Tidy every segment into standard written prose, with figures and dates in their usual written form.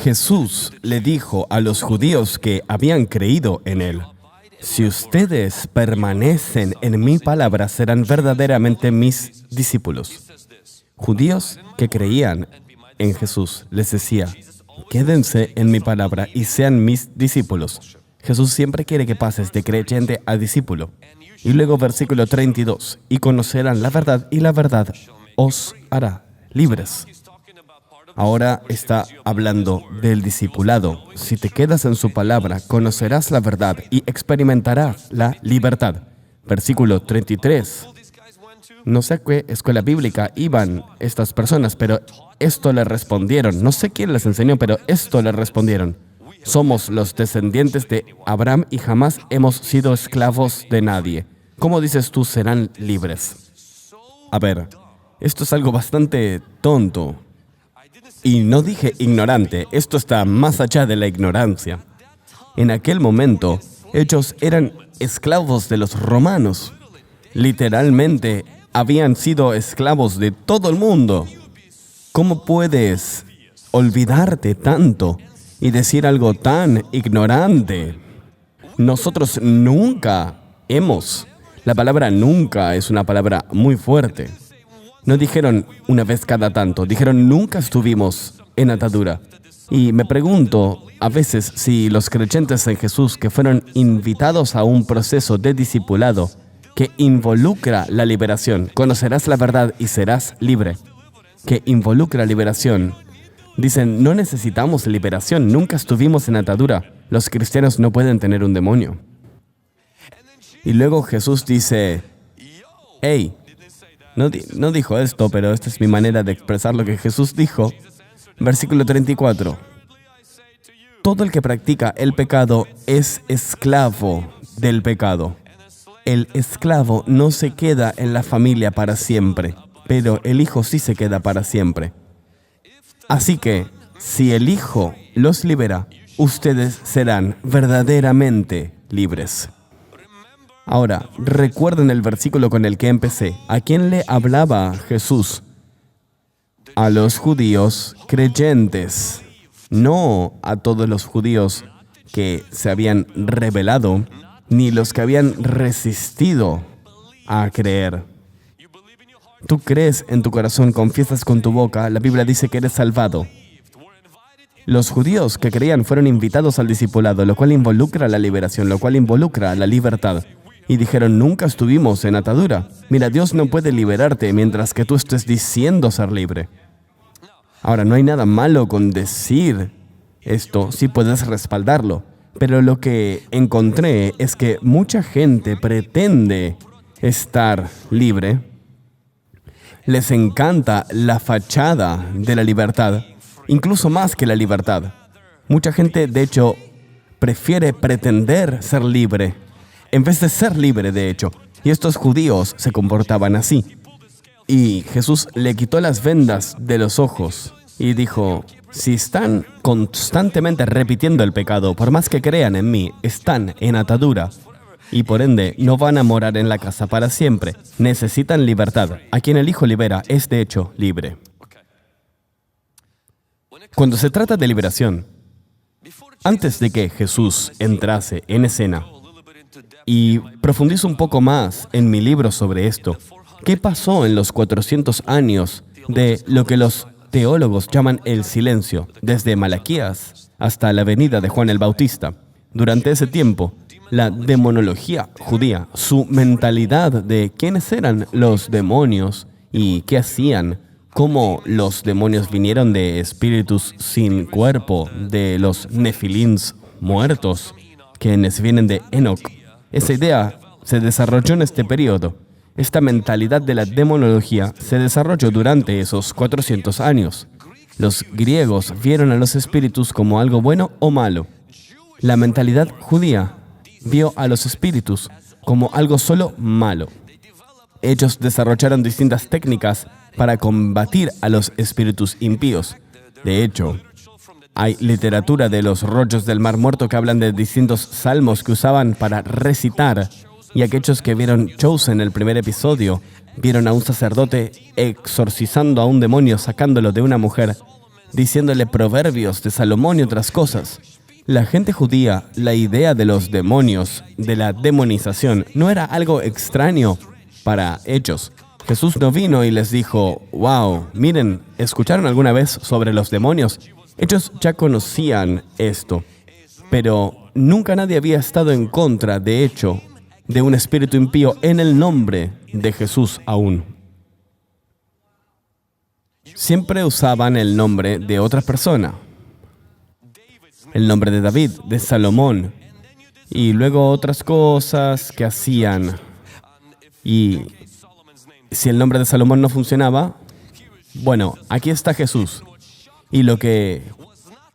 Jesús le dijo a los judíos que habían creído en Él: si ustedes permanecen en mi palabra, serán verdaderamente mis discípulos. Judíos que creían en Jesús les decía: quédense en mi palabra y sean mis discípulos. Jesús siempre quiere que pases de creyente a discípulo. Y luego versículo 32, y conocerán la verdad, y la verdad os hará libres. Ahora está hablando del discipulado. Si te quedas en su palabra, conocerás la verdad y experimentarás la libertad. Versículo 33. No sé a qué escuela bíblica iban estas personas, pero esto le respondieron. No sé quién les enseñó, pero esto le respondieron: somos los descendientes de Abraham y jamás hemos sido esclavos de nadie. ¿Cómo dices tú serán libres? A ver, esto es algo bastante tonto. Y no dije ignorante, esto está más allá de la ignorancia. En aquel momento, ellos eran esclavos de los romanos. Literalmente, habían sido esclavos de todo el mundo. ¿Cómo puedes olvidarte tanto y decir algo tan ignorante? Nosotros nunca hemos. La palabra nunca es una palabra muy fuerte. No dijeron una vez cada tanto, dijeron nunca estuvimos en atadura. Y me pregunto a veces si los creyentes en Jesús que fueron invitados a un proceso de discipulado que involucra la liberación, conocerás la verdad y serás libre, que involucra liberación. Dicen, no necesitamos liberación, nunca estuvimos en atadura. Los cristianos no pueden tener un demonio. Y luego Jesús dice: hey, no dijo esto, pero esta es mi manera de expresar lo que Jesús dijo. Versículo 34. Todo el que practica el pecado es esclavo del pecado. El esclavo no se queda en la familia para siempre, pero el hijo sí se queda para siempre. Así que, si el Hijo los libera, ustedes serán verdaderamente libres. Ahora, recuerden el versículo con el que empecé. ¿A quién le hablaba Jesús? A los judíos creyentes, no a todos los judíos que se habían rebelado, ni los que habían resistido a creer. Tú crees en tu corazón, confiesas con tu boca, la Biblia dice que eres salvado. Los judíos que creían fueron invitados al discipulado, lo cual involucra la liberación, lo cual involucra la libertad. Y dijeron, nunca estuvimos en atadura. Mira, Dios no puede liberarte mientras que tú estés diciendo ser libre. Ahora, no hay nada malo con decir esto, sí puedes respaldarlo. Pero lo que encontré es que mucha gente pretende estar libre. Les encanta la fachada de la libertad, incluso más que la libertad. Mucha gente, de hecho, prefiere pretender ser libre en vez de ser libre, de hecho. Y estos judíos se comportaban así. Y Jesús le quitó las vendas de los ojos y dijo, si están constantemente repitiendo el pecado, por más que crean en mí, están en atadura. Y por ende, no van a morar en la casa para siempre. Necesitan libertad. A quien el Hijo libera es, de hecho, libre. Cuando se trata de liberación, antes de que Jesús entrase en escena, y profundizo un poco más en mi libro sobre esto, ¿qué pasó en los 400 años de lo que los teólogos llaman el silencio, desde Malaquías hasta la venida de Juan el Bautista? Durante ese tiempo, la demonología judía, su mentalidad de quiénes eran los demonios y qué hacían, cómo los demonios vinieron de espíritus sin cuerpo, de los nefilins muertos, quienes vienen de Enoc. Esa idea se desarrolló en este periodo. Esta mentalidad de la demonología se desarrolló durante esos 400 años. Los griegos vieron a los espíritus como algo bueno o malo. La mentalidad judía vio a los espíritus como algo solo malo. Ellos desarrollaron distintas técnicas para combatir a los espíritus impíos. De hecho, hay literatura de los rollos del Mar Muerto que hablan de distintos salmos que usaban para recitar, y aquellos que vieron Chosen, el primer episodio, vieron a un sacerdote exorcizando a un demonio, sacándolo de una mujer. diciéndole proverbios de Salomón y otras cosas. La gente judía, la idea de los demonios, de la demonización, no era algo extraño para ellos. Jesús no vino y les dijo, wow, miren, ¿escucharon alguna vez sobre los demonios? Ellos ya conocían esto, pero nunca nadie había estado en contra, de hecho, de un espíritu impío en el nombre de Jesús aún. Siempre usaban el nombre de otra persona. El nombre de David, de Salomón, y luego otras cosas que hacían. Y si el nombre de Salomón no funcionaba, bueno, aquí está Jesús. Y lo que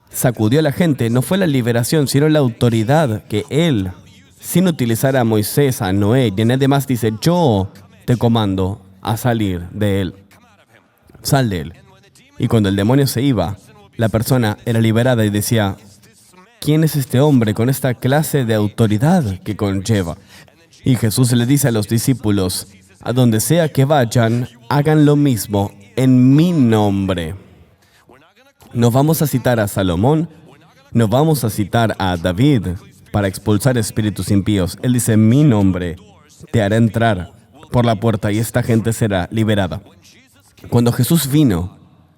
sacudió a la gente no fue la liberación, sino la autoridad que Él, sin utilizar a Moisés, a Noé y a nadie más, dice, yo te comando a salir de él. Sal de él. Y cuando el demonio se iba, la persona era liberada y decía, ¿quién es este hombre con esta clase de autoridad que conlleva? Y Jesús le dice a los discípulos, a donde sea que vayan, hagan lo mismo en mi nombre. No vamos a citar a Salomón, no vamos a citar a David para expulsar espíritus impíos. Él dice, mi nombre te hará entrar por la puerta y esta gente será liberada. Cuando Jesús vino,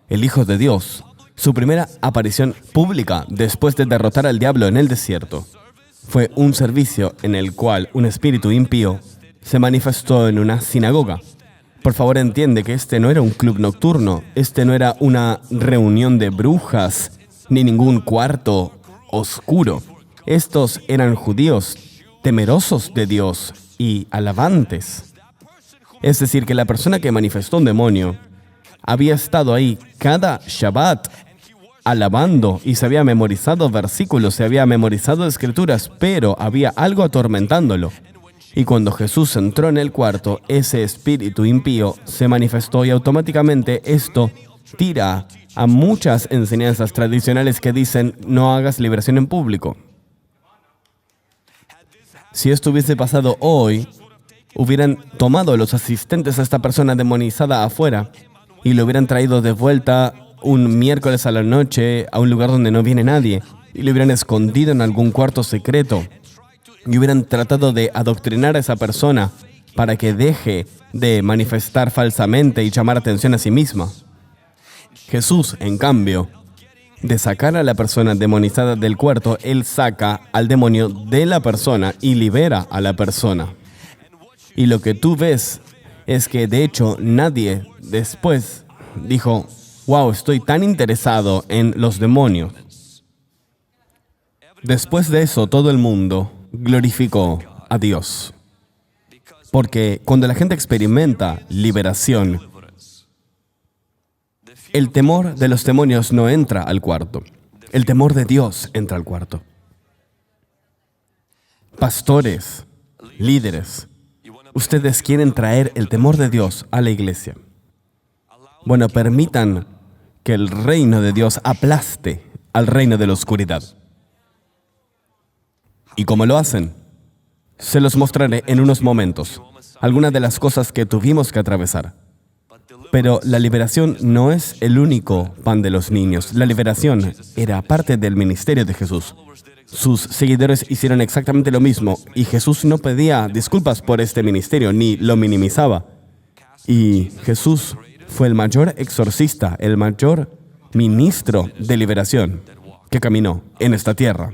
el Hijo de Dios, su primera aparición pública después de derrotar al diablo en el desierto, fue un servicio en el cual un espíritu impío se manifestó en una sinagoga. Por favor, entiende que este no era un club nocturno, este no era una reunión de brujas, ni ningún cuarto oscuro. Estos eran judíos temerosos de Dios y alabantes. Es decir, que la persona que manifestó un demonio había estado ahí cada Shabbat alabando y se había memorizado versículos, se había memorizado escrituras, pero había algo atormentándolo. Y cuando Jesús entró en el cuarto, ese espíritu impío se manifestó y automáticamente esto tira a muchas enseñanzas tradicionales que dicen no hagas liberación en público. Si esto hubiese pasado hoy, hubieran tomado a los asistentes a esta persona demonizada afuera y lo hubieran traído de vuelta un miércoles a la noche a un lugar donde no viene nadie y lo hubieran escondido en algún cuarto secreto y hubieran tratado de adoctrinar a esa persona para que deje de manifestar falsamente y llamar atención a sí misma. Jesús, en cambio, de sacar a la persona demonizada del cuarto, Él saca al demonio de la persona y libera a la persona. Y lo que tú ves es que, de hecho, nadie después dijo, wow, estoy tan interesado en los demonios. Después de eso, todo el mundo glorificó a Dios. Porque cuando la gente experimenta liberación, el temor de los demonios no entra al cuarto. El temor de Dios entra al cuarto. Pastores, líderes, ustedes quieren traer el temor de Dios a la iglesia. Bueno, permitan que el reino de Dios aplaste al reino de la oscuridad. ¿Y cómo lo hacen? Se los mostraré en unos momentos, algunas de las cosas que tuvimos que atravesar. Pero la liberación no es el único pan de los niños. La liberación era parte del ministerio de Jesús. Sus seguidores hicieron exactamente lo mismo y Jesús no pedía disculpas por este ministerio ni lo minimizaba. Y Jesús fue el mayor exorcista, el mayor ministro de liberación que caminó en esta tierra.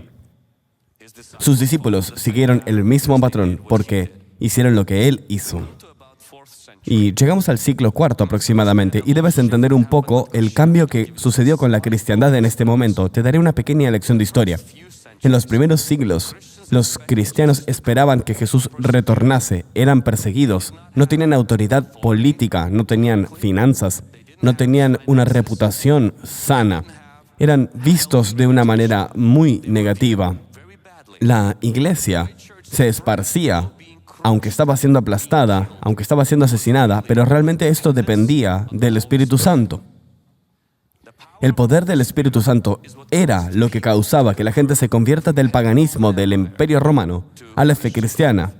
Sus discípulos siguieron el mismo patrón porque hicieron lo que Él hizo. Y llegamos al siglo IV aproximadamente y debes entender un poco el cambio que sucedió con la cristiandad en este momento. Te daré una pequeña lección de historia. En los primeros siglos, los cristianos esperaban que Jesús retornase, eran perseguidos, no tenían autoridad política, no tenían finanzas, no tenían una reputación sana, eran vistos de una manera muy negativa. La iglesia se esparcía, aunque estaba siendo aplastada, aunque estaba siendo asesinada, pero realmente esto dependía del Espíritu Santo. El poder del Espíritu Santo era lo que causaba que la gente se convierta del paganismo del Imperio Romano a la fe cristiana.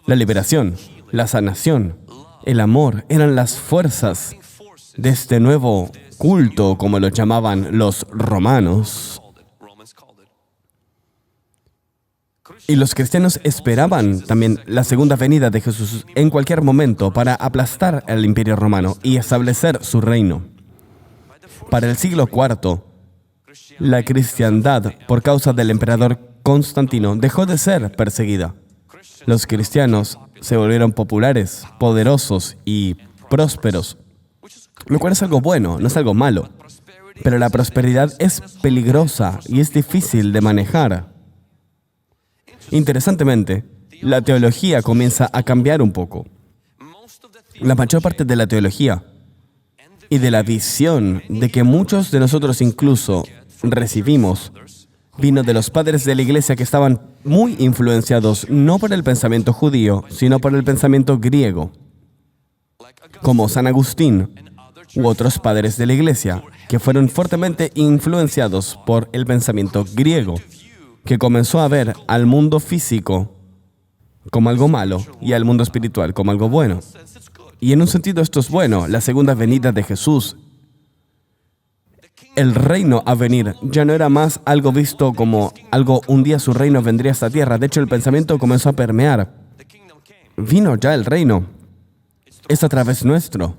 La liberación, la sanación, el amor eran las fuerzas de este nuevo culto, como lo llamaban los romanos. Y los cristianos esperaban también la segunda venida de Jesús en cualquier momento para aplastar al imperio romano y establecer su reino. Para el siglo IV, la cristiandad, por causa del emperador Constantino, dejó de ser perseguida. Los cristianos se volvieron populares, poderosos y prósperos, lo cual es algo bueno, no es algo malo. Pero la prosperidad es peligrosa y es difícil de manejar. Interesantemente, la teología comienza a cambiar un poco. La mayor parte de la teología y de la visión de que muchos de nosotros incluso recibimos vino de los padres de la iglesia que estaban muy influenciados no por el pensamiento judío, sino por el pensamiento griego, como San Agustín u otros padres de la iglesia, que fueron fuertemente influenciados por el pensamiento griego, que comenzó a ver al mundo físico como algo malo y al mundo espiritual como algo bueno. Y en un sentido esto es bueno, la segunda venida de Jesús. El reino a venir ya no era más algo visto como algo, un día su reino vendría a esta tierra. De hecho, el pensamiento comenzó a permear. Vino ya el reino. Es a través nuestro.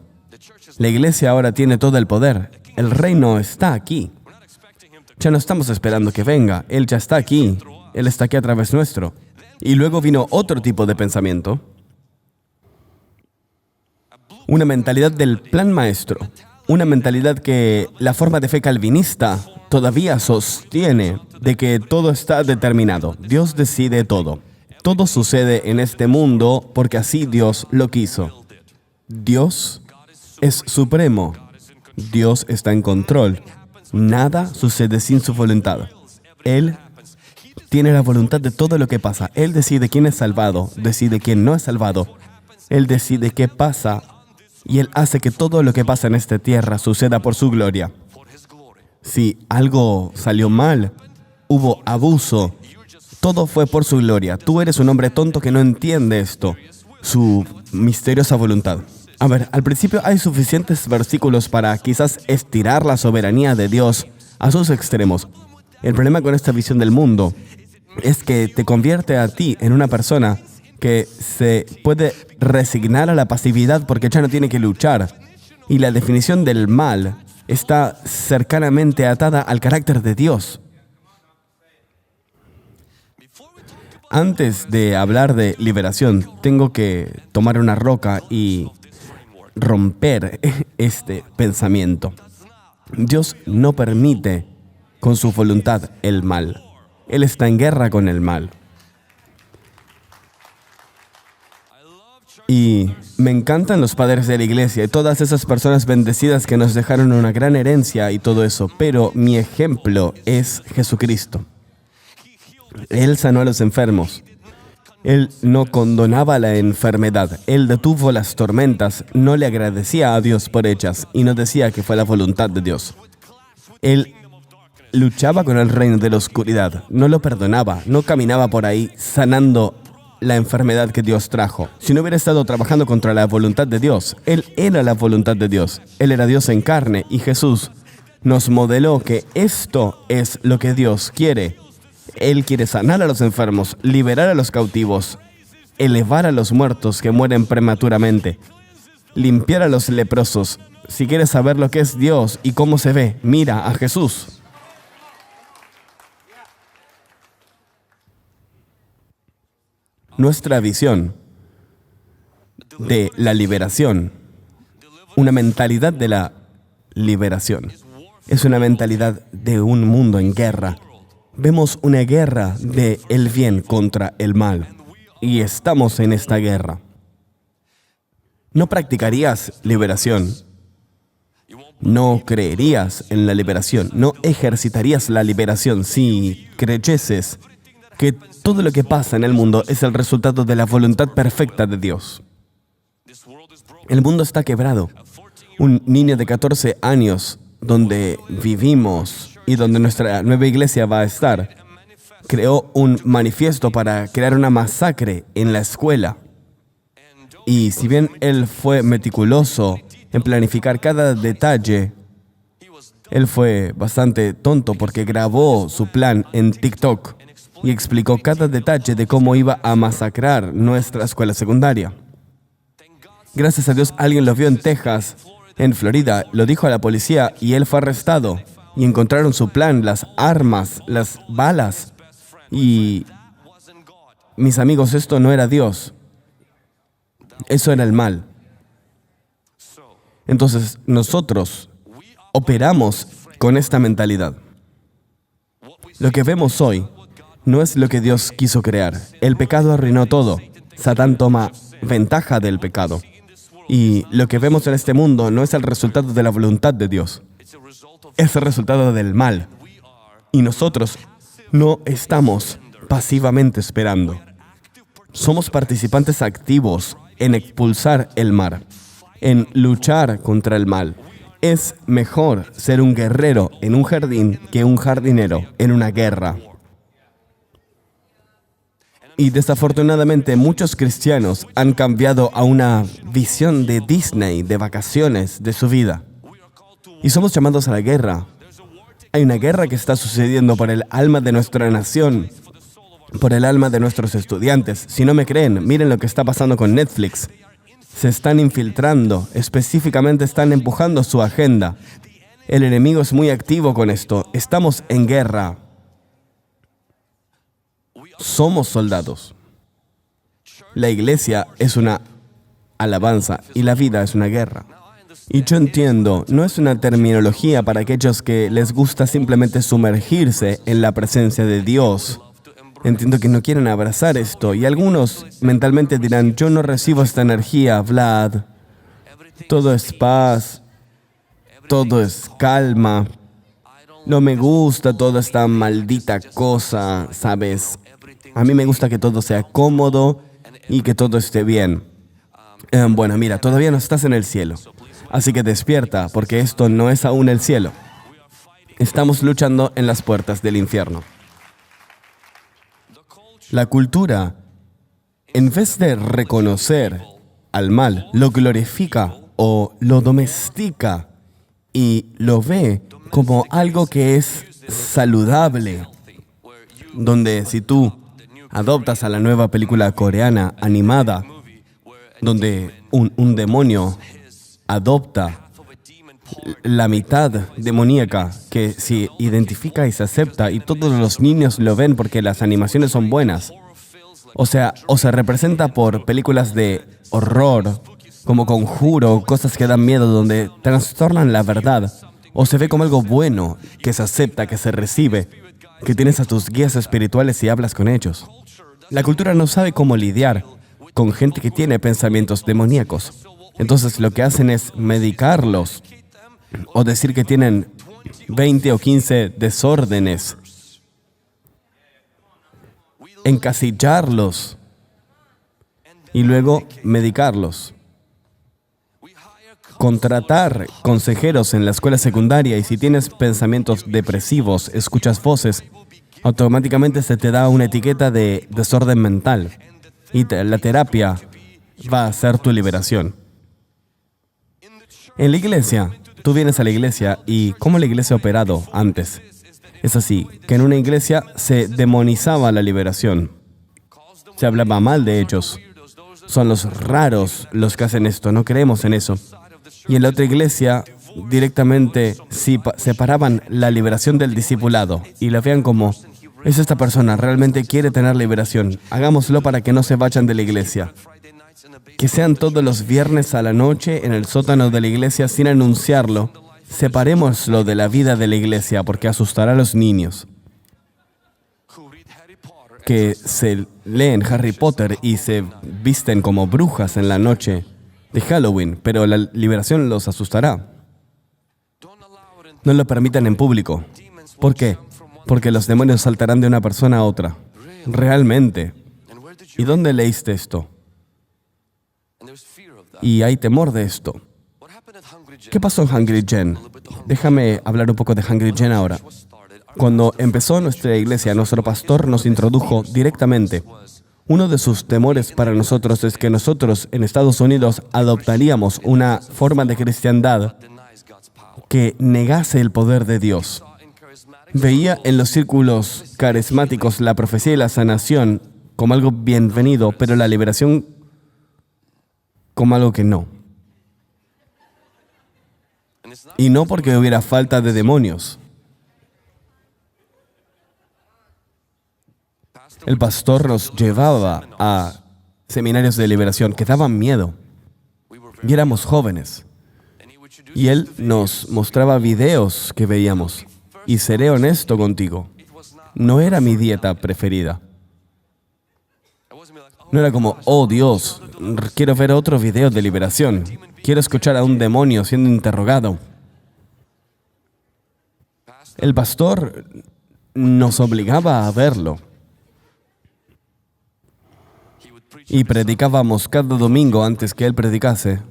La iglesia ahora tiene todo el poder. El reino está aquí. Ya no estamos esperando que venga. Él ya está aquí. Él está aquí a través nuestro. Y luego vino otro tipo de pensamiento. Una mentalidad del plan maestro. Una mentalidad que la forma de fe calvinista todavía sostiene de que todo está determinado. Dios decide todo. Todo sucede en este mundo porque así Dios lo quiso. Dios es supremo. Dios está en control. Nada sucede sin su voluntad. Él tiene la voluntad de todo lo que pasa. Él decide quién es salvado, decide quién no es salvado. Él decide qué pasa y Él hace que todo lo que pasa en esta tierra suceda por su gloria. Si algo salió mal, hubo abuso, todo fue por su gloria. Tú eres un hombre tonto que no entiende esto, su misteriosa voluntad. A ver, al principio hay suficientes versículos para quizás estirar la soberanía de Dios a sus extremos. El problema con esta visión del mundo es que te convierte a ti en una persona que se puede resignar a la pasividad porque ya no tiene que luchar. Y la definición del mal está cercanamente atada al carácter de Dios. Antes de hablar de liberación, tengo que tomar una roca y romper este pensamiento. Dios no permite con su voluntad el mal. Él está en guerra con el mal. Y me encantan los padres de la iglesia y todas esas personas bendecidas que nos dejaron una gran herencia y todo eso, pero mi ejemplo es Jesucristo. Él sanó a los enfermos. Él no condonaba la enfermedad. Él detuvo las tormentas, no le agradecía a Dios por ellas y no decía que fue la voluntad de Dios. Él luchaba con el reino de la oscuridad, no lo perdonaba, no caminaba por ahí sanando la enfermedad que Dios trajo. Si no hubiera estado trabajando contra la voluntad de Dios, Él era la voluntad de Dios. Él era Dios en carne y Jesús nos modeló que esto es lo que Dios quiere. Él quiere sanar a los enfermos, liberar a los cautivos, elevar a los muertos que mueren prematuramente, limpiar a los leprosos. Si quieres saber lo que es Dios y cómo se ve, mira a Jesús. Nuestra visión de la liberación, una mentalidad de la liberación, es una mentalidad de un mundo en guerra. Vemos una guerra del bien contra el mal y estamos en esta guerra. ¿No practicarías liberación? ¿No creerías en la liberación? ¿No ejercitarías la liberación si creyeses que todo lo que pasa en el mundo es el resultado de la voluntad perfecta de Dios? El mundo está quebrado. Un niño de 14 años, donde vivimos y donde nuestra nueva iglesia va a estar, creó un manifiesto para crear una masacre en la escuela. Y si bien él fue meticuloso en planificar cada detalle, Él fue bastante tonto porque grabó su plan en TikTok y explicó cada detalle de cómo iba a masacrar nuestra escuela secundaria. Gracias a Dios, alguien lo vio en Texas, en Florida, lo dijo a la policía y él fue arrestado. Y encontraron su plan, las armas, las balas. Y, mis amigos, esto no era Dios. Eso era el mal. Entonces, nosotros operamos con esta mentalidad. Lo que vemos hoy no es lo que Dios quiso crear. El pecado arruinó todo. Satán toma ventaja del pecado. Y lo que vemos en este mundo no es el resultado de la voluntad de Dios. Es el resultado del mal. Y nosotros no estamos pasivamente esperando. Somos participantes activos en expulsar el mal, en luchar contra el mal. Es mejor ser un guerrero en un jardín que un jardinero en una guerra. Y desafortunadamente muchos cristianos han cambiado a una visión de Disney, de vacaciones, de su vida. Y somos llamados a la guerra. Hay una guerra que está sucediendo por el alma de nuestra nación, por el alma de nuestros estudiantes. Si no me creen, miren lo que está pasando con Netflix. Se están infiltrando, específicamente están empujando su agenda. El enemigo es muy activo con esto. Estamos en guerra. Somos soldados. La iglesia es una alabanza y la vida es una guerra. Y yo entiendo, no es una terminología para aquellos que les gusta simplemente sumergirse en la presencia de Dios. Entiendo que no quieren abrazar esto y algunos mentalmente dirán, yo no recibo esta energía, Vlad. Todo es paz, todo es calma. No me gusta toda esta maldita cosa, ¿sabes? A mí me gusta que todo sea cómodo y que todo esté bien. Bueno, mira, todavía no estás en el cielo. Así que despierta, porque esto no es aún el cielo. Estamos luchando en las puertas del infierno. La cultura, en vez de reconocer al mal, lo glorifica o lo domestica y lo ve como algo que es saludable. Donde si tú adoptas a la nueva película coreana animada, donde un demonio adopta la mitad demoníaca que se identifica y se acepta y todos los niños lo ven porque las animaciones son buenas. O sea, o se representa por películas de horror, como Conjuro, cosas que dan miedo, donde trastornan la verdad. O se ve como algo bueno, que se acepta, que se recibe, que tienes a tus guías espirituales y hablas con ellos. La cultura no sabe cómo lidiar con gente que tiene pensamientos demoníacos. Entonces lo que hacen es medicarlos o decir que tienen 20 o 15 desórdenes, encasillarlos y luego medicarlos. Contratar consejeros en la escuela secundaria y si tienes pensamientos depresivos, escuchas voces, automáticamente se te da una etiqueta de desorden mental y la terapia va a ser tu liberación. En la iglesia, tú vienes a la iglesia y ¿cómo la iglesia ha operado antes? Es así, que en una iglesia se demonizaba la liberación. Se hablaba mal de ellos. Son los raros los que hacen esto, no creemos en eso. Y en la otra iglesia, directamente separaban la liberación del discipulado y la veían como, es esta persona, realmente quiere tener liberación. Hagámoslo para que no se vayan de la iglesia. Que sean todos los viernes a la noche en el sótano de la iglesia sin anunciarlo. Separémoslo de la vida de la iglesia porque asustará a los niños. Que se leen Harry Potter y se visten como brujas en la noche de Halloween, pero la liberación los asustará. No lo permitan en público. ¿Por qué? Porque los demonios saltarán de una persona a otra. Realmente. ¿Y dónde leíste esto? Y hay temor de esto. ¿Qué pasó en Hungry Gen? Déjame hablar un poco de Hungry Gen ahora. Cuando empezó nuestra iglesia, nuestro pastor nos introdujo directamente. Uno de sus temores para nosotros es que nosotros en Estados Unidos adoptaríamos una forma de cristiandad que negase el poder de Dios. Veía en los círculos carismáticos la profecía y la sanación como algo bienvenido, pero la liberación como algo que no. Y no porque hubiera falta de demonios. El pastor nos llevaba a seminarios de liberación que daban miedo. Y éramos jóvenes. Y él nos mostraba videos que veíamos. Y seré honesto contigo, no era mi dieta preferida. No era como, oh Dios, quiero ver otro video de liberación. Quiero escuchar a un demonio siendo interrogado. El pastor nos obligaba a verlo. Y predicábamos cada domingo antes que él predicase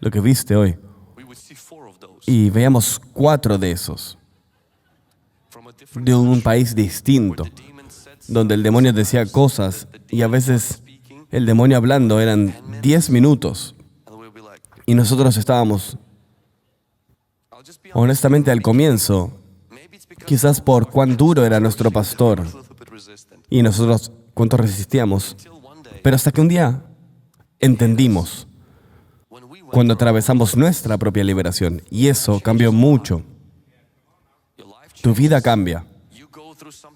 lo que viste hoy. Y veíamos 4 de esos. De un país distinto, donde el demonio decía cosas y a veces el demonio hablando eran 10 minutos. Y nosotros estábamos, honestamente al comienzo, quizás por cuán duro era nuestro pastor y nosotros cuánto resistíamos, pero hasta que un día entendimos cuando atravesamos nuestra propia liberación y eso cambió mucho. Tu vida cambia.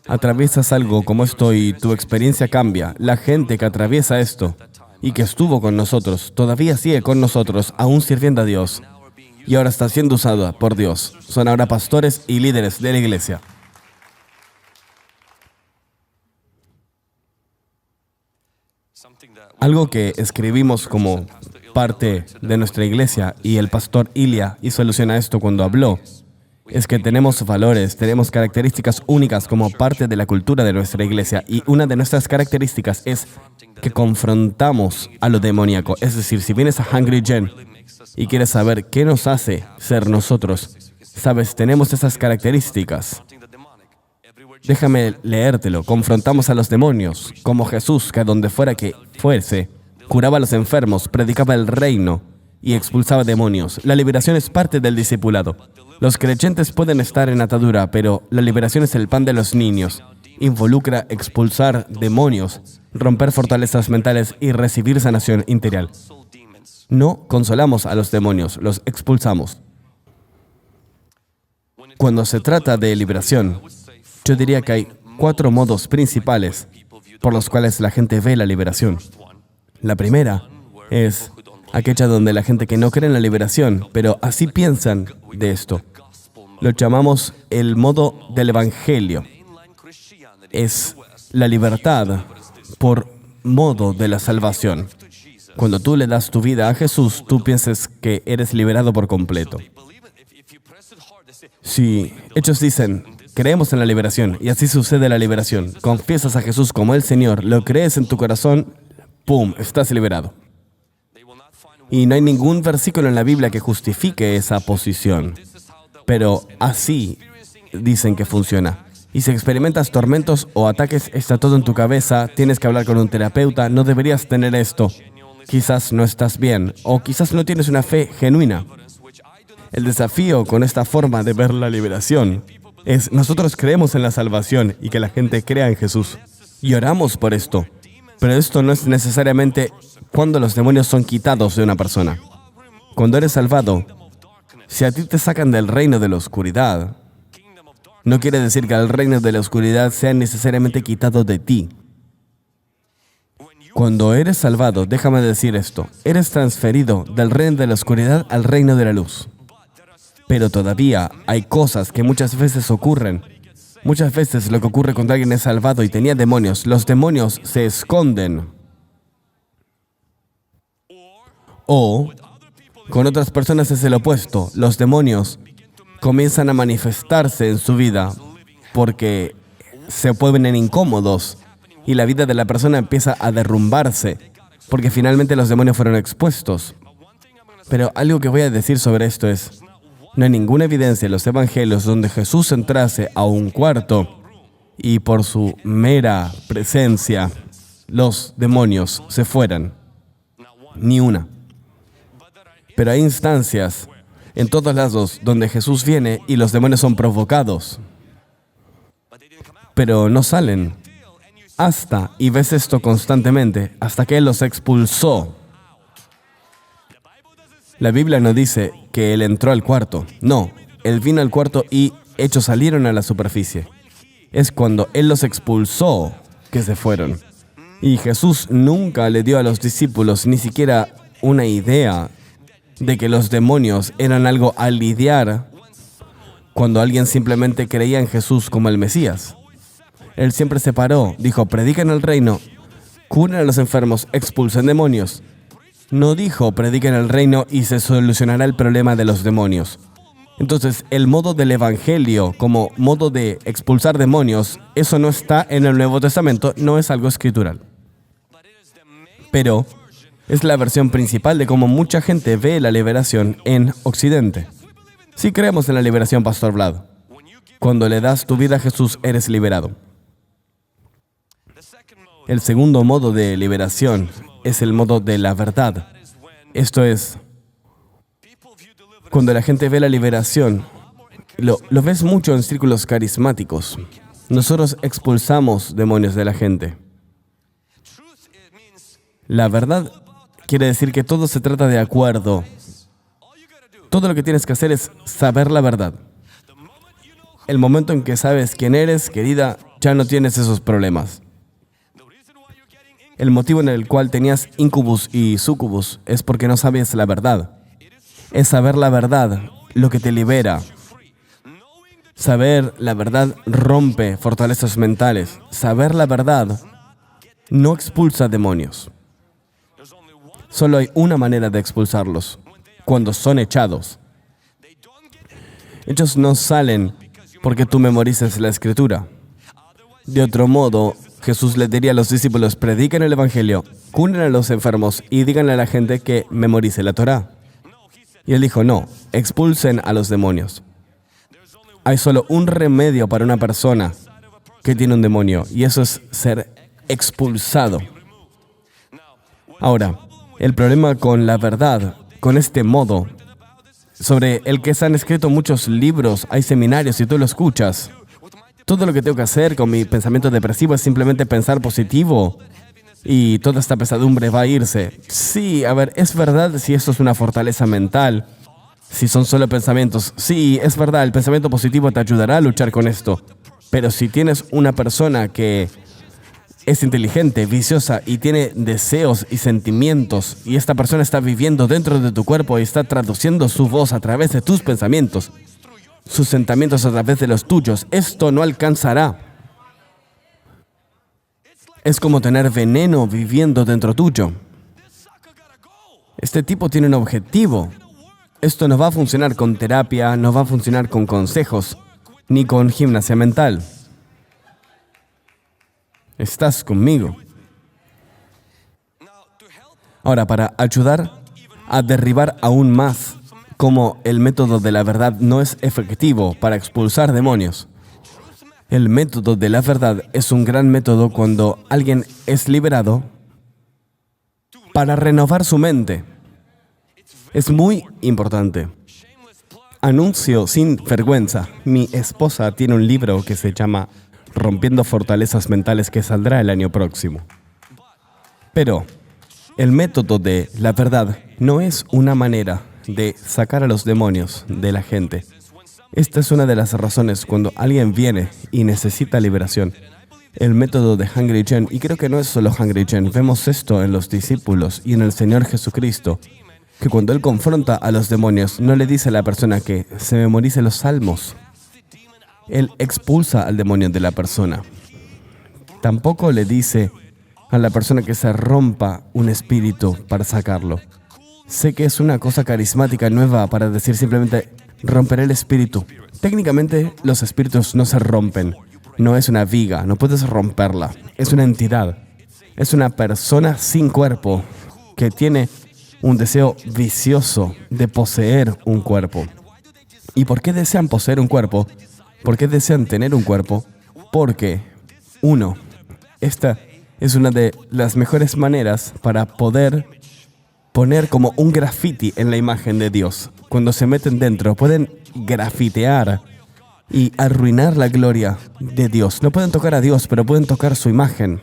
Atraviesas algo como esto y tu experiencia cambia. La gente que atraviesa esto y que estuvo con nosotros, todavía sigue con nosotros, aún sirviendo a Dios. Y ahora está siendo usada por Dios. Son ahora pastores y líderes de la iglesia. Algo que escribimos como parte de nuestra iglesia, y el pastor Ilya hizo alusión a esto cuando habló, es que tenemos valores, tenemos características únicas como parte de la cultura de nuestra iglesia, y una de nuestras características es que confrontamos a lo demoníaco. Es decir, si vienes a Hungry Gen y quieres saber qué nos hace ser nosotros, sabes, tenemos esas características. Déjame leértelo. Confrontamos a los demonios, como Jesús, que a donde fuera que fuese, curaba a los enfermos, predicaba el reino y expulsaba demonios. La liberación es parte del discipulado. Los creyentes pueden estar en atadura, pero la liberación es el pan de los niños. Involucra expulsar demonios, romper fortalezas mentales y recibir sanación interior. No consolamos a los demonios, los expulsamos. Cuando se trata de liberación, yo diría que hay 4 modos principales por los cuales la gente ve la liberación. La primera es aquella donde la gente que no cree en la liberación, pero así piensan de esto. Lo llamamos el modo del Evangelio. Es la libertad por modo de la salvación. Cuando tú le das tu vida a Jesús, tú piensas que eres liberado por completo. Si ellos dicen, creemos en la liberación, y así sucede la liberación, confiesas a Jesús como el Señor, lo crees en tu corazón, ¡pum!, estás liberado. Y no hay ningún versículo en la Biblia que justifique esa posición. Pero así dicen que funciona. Y si experimentas tormentos o ataques, está todo en tu cabeza, tienes que hablar con un terapeuta, no deberías tener esto. Quizás no estás bien, o quizás no tienes una fe genuina. El desafío con esta forma de ver la liberación es, nosotros creemos en la salvación y que la gente crea en Jesús. Y oramos por esto. Pero esto no es necesariamente cuando los demonios son quitados de una persona. Cuando eres salvado, si a ti te sacan del reino de la oscuridad, no quiere decir que el reino de la oscuridad sea necesariamente quitado de ti. Cuando eres salvado, déjame decir esto, eres transferido del reino de la oscuridad al reino de la luz. Pero todavía hay cosas que muchas veces ocurren. Muchas veces lo que ocurre cuando alguien es salvado y tenía demonios, los demonios se esconden. O, con otras personas es el opuesto. Los demonios comienzan a manifestarse en su vida porque se ponen incómodos y la vida de la persona empieza a derrumbarse porque finalmente los demonios fueron expuestos. Pero algo que voy a decir sobre esto es, no hay ninguna evidencia en los evangelios donde Jesús entrase a un cuarto y por su mera presencia los demonios se fueran. Ni una. Pero hay instancias en todos lados donde Jesús viene y los demonios son provocados, pero no salen. Y ves esto constantemente, hasta que Él los expulsó. La Biblia no dice que Él entró al cuarto. No, Él vino al cuarto y ellos salieron a la superficie. Es cuando Él los expulsó que se fueron. Y Jesús nunca le dio a los discípulos ni siquiera una idea de que los demonios eran algo a lidiar cuando alguien simplemente creía en Jesús como el Mesías. Él siempre se paró, dijo, prediquen el reino, curen a los enfermos, expulsen demonios. No dijo, prediquen el reino y se solucionará el problema de los demonios. Entonces, el modo del Evangelio como modo de expulsar demonios, eso no está en el Nuevo Testamento, no es algo escritural. Pero es la versión principal de cómo mucha gente ve la liberación en Occidente. Sí creemos en la liberación, Pastor Vlad. Cuando le das tu vida a Jesús, eres liberado. El segundo modo de liberación es el modo de la verdad. Esto es, cuando la gente ve la liberación, lo ves mucho en círculos carismáticos. Nosotros expulsamos demonios de la gente. La verdad quiere decir que todo se trata de acuerdo. Todo lo que tienes que hacer es saber la verdad. El momento en que sabes quién eres, querida, ya no tienes esos problemas. El motivo en el cual tenías incubus y sucubus es porque no sabes la verdad. Es saber la verdad lo que te libera. Saber la verdad rompe fortalezas mentales. Saber la verdad no expulsa demonios. Solo hay una manera de expulsarlos, cuando son echados. Ellos no salen porque tú memorices la Escritura. De otro modo, Jesús le diría a los discípulos, prediquen el Evangelio, curen a los enfermos y díganle a la gente que memorice la Torá. Y Él dijo, no, expulsen a los demonios. Hay solo un remedio para una persona que tiene un demonio, y eso es ser expulsado. Ahora, el problema con la verdad, con este modo, sobre el que se han escrito muchos libros, hay seminarios y tú lo escuchas. Todo lo que tengo que hacer con mi pensamiento depresivo es simplemente pensar positivo y toda esta pesadumbre va a irse. Sí, a ver, es verdad si esto es una fortaleza mental, si son solo pensamientos. Sí, es verdad, el pensamiento positivo te ayudará a luchar con esto. Pero si tienes una persona que es inteligente, viciosa y tiene deseos y sentimientos, y esta persona está viviendo dentro de tu cuerpo y está traduciendo su voz a través de tus pensamientos, sus sentimientos a través de los tuyos, esto no alcanzará. Es como tener veneno viviendo dentro tuyo. Este tipo tiene un objetivo. Esto no va a funcionar con terapia, no va a funcionar con consejos, ni con gimnasia mental. ¿Estás conmigo? Ahora, para ayudar a derribar aún más cómo el método de la verdad no es efectivo para expulsar demonios. El método de la verdad es un gran método cuando alguien es liberado para renovar su mente. Es muy importante. Anuncio sin vergüenza. Mi esposa tiene un libro que se llama Rompiendo Fortalezas Mentales que saldrá el año próximo. Pero el método de la verdad no es una manera de sacar a los demonios de la gente. Esta es una de las razones cuando alguien viene y necesita liberación. El método de Hungry Gen, y creo que no es solo Hungry Gen, vemos esto en los discípulos y en el Señor Jesucristo, que cuando Él confronta a los demonios, no le dice a la persona que se memorice los salmos. Él expulsa al demonio de la persona. Tampoco le dice a la persona que se rompa un espíritu para sacarlo. Sé que es una cosa carismática nueva para decir simplemente romper el espíritu. Técnicamente, los espíritus no se rompen. No es una viga, no puedes romperla. Es una entidad. Es una persona sin cuerpo que tiene un deseo vicioso de poseer un cuerpo. ¿Y por qué desean poseer un cuerpo? ¿Por qué desean tener un cuerpo? Porque, esta es una de las mejores maneras para poder poner como un graffiti en la imagen de Dios. Cuando se meten dentro, pueden grafitear y arruinar la gloria de Dios. No pueden tocar a Dios, pero pueden tocar su imagen.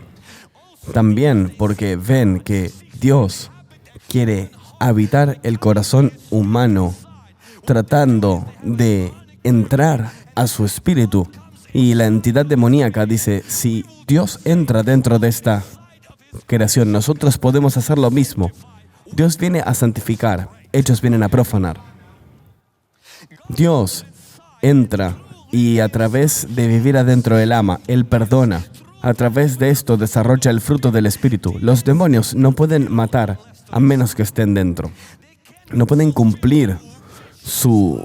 También porque ven que Dios quiere habitar el corazón humano, tratando de entrar a su espíritu. Y la entidad demoníaca dice, si Dios entra dentro de esta creación, nosotros podemos hacer lo mismo. Dios viene a santificar, ellos vienen a profanar. Dios entra y a través de vivir adentro del ama, Él perdona. A través de esto desarrolla el fruto del Espíritu. Los demonios no pueden matar a menos que estén dentro. No pueden cumplir sus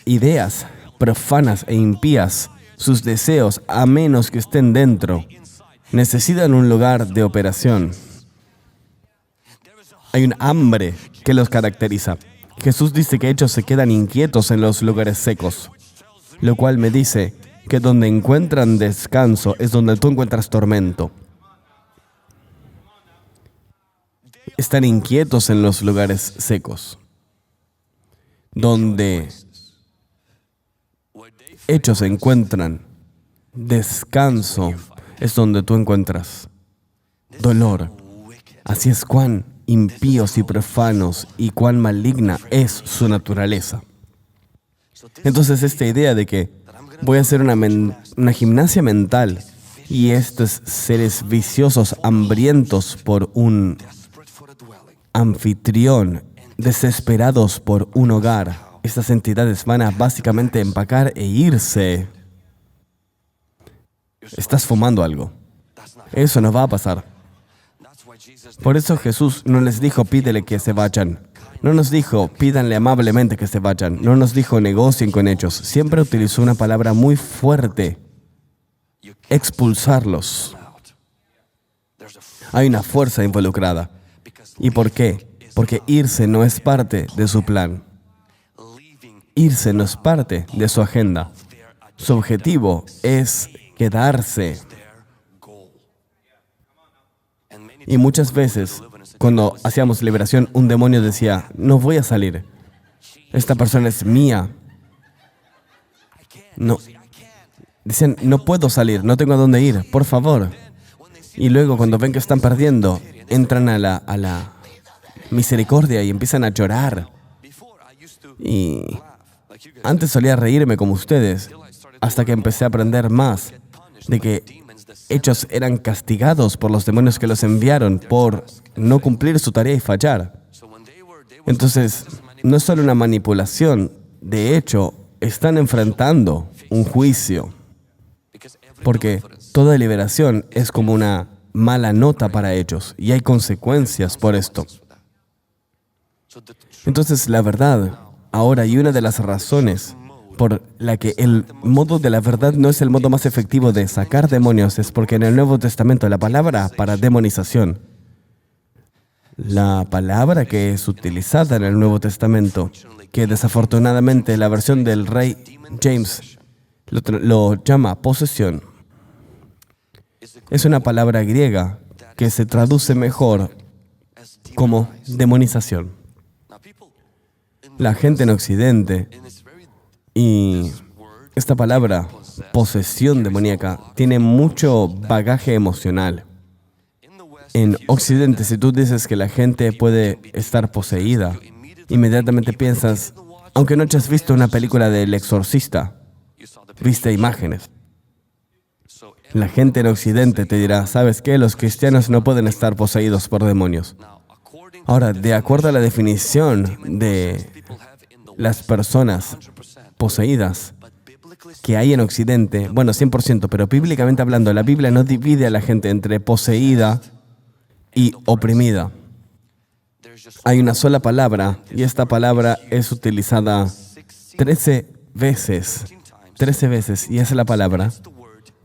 ideas profanas e impías, sus deseos, a menos que estén dentro. Necesitan un lugar de operación. Hay un hambre que los caracteriza. Jesús dice que ellos se quedan inquietos en los lugares secos, lo cual me dice que donde encuentran descanso es donde tú encuentras tormento. Están inquietos en los lugares secos, donde ellos encuentran descanso, es donde tú encuentras dolor. Así es cuán impíos y profanos y cuán maligna es su naturaleza. Entonces esta idea de que voy a hacer una gimnasia mental y estos seres viciosos, hambrientos por un anfitrión, desesperados por un hogar, estas entidades van a básicamente empacar e irse. Estás fumando algo. Eso no va a pasar. Por eso Jesús no les dijo, pídele que se vayan. No nos dijo, pídanle amablemente que se vayan. No nos dijo, negocien con ellos. Siempre utilizó una palabra muy fuerte. Expulsarlos. Hay una fuerza involucrada. ¿Y por qué? Porque irse no es parte de su plan. Irse no es parte de su agenda. Su objetivo es quedarse. Y muchas veces, cuando hacíamos liberación, un demonio decía, no voy a salir. Esta persona es mía. No. Dicen, no puedo salir, no tengo a dónde ir, por favor. Y luego, cuando ven que están perdiendo, entran a la misericordia y empiezan a llorar. Y antes solía reírme como ustedes, hasta que empecé a aprender más de que ellos eran castigados por los demonios que los enviaron por no cumplir su tarea y fallar. Entonces, no es solo una manipulación, de hecho, están enfrentando un juicio, porque toda liberación es como una mala nota para ellos y hay consecuencias por esto. Entonces, la verdad, ahora, y una de las razones por la que el modo de la verdad no es el modo más efectivo de sacar demonios es porque en el Nuevo Testamento la palabra para demonización, la palabra que es utilizada en el Nuevo Testamento, que desafortunadamente la versión del rey James lo llama posesión, es una palabra griega que se traduce mejor como demonización. La gente en Occidente, y esta palabra, posesión demoníaca, tiene mucho bagaje emocional. En Occidente, si tú dices que la gente puede estar poseída, inmediatamente piensas, aunque no hayas visto una película del Exorcista, viste imágenes. La gente en Occidente te dirá, ¿sabes qué? Los cristianos no pueden estar poseídos por demonios. Ahora, de acuerdo a la definición de las personas poseídas que hay en Occidente, bueno, 100%, pero bíblicamente hablando, la Biblia no divide a la gente entre poseída y oprimida. Hay una sola palabra, y esta palabra es utilizada 13 veces, y es la palabra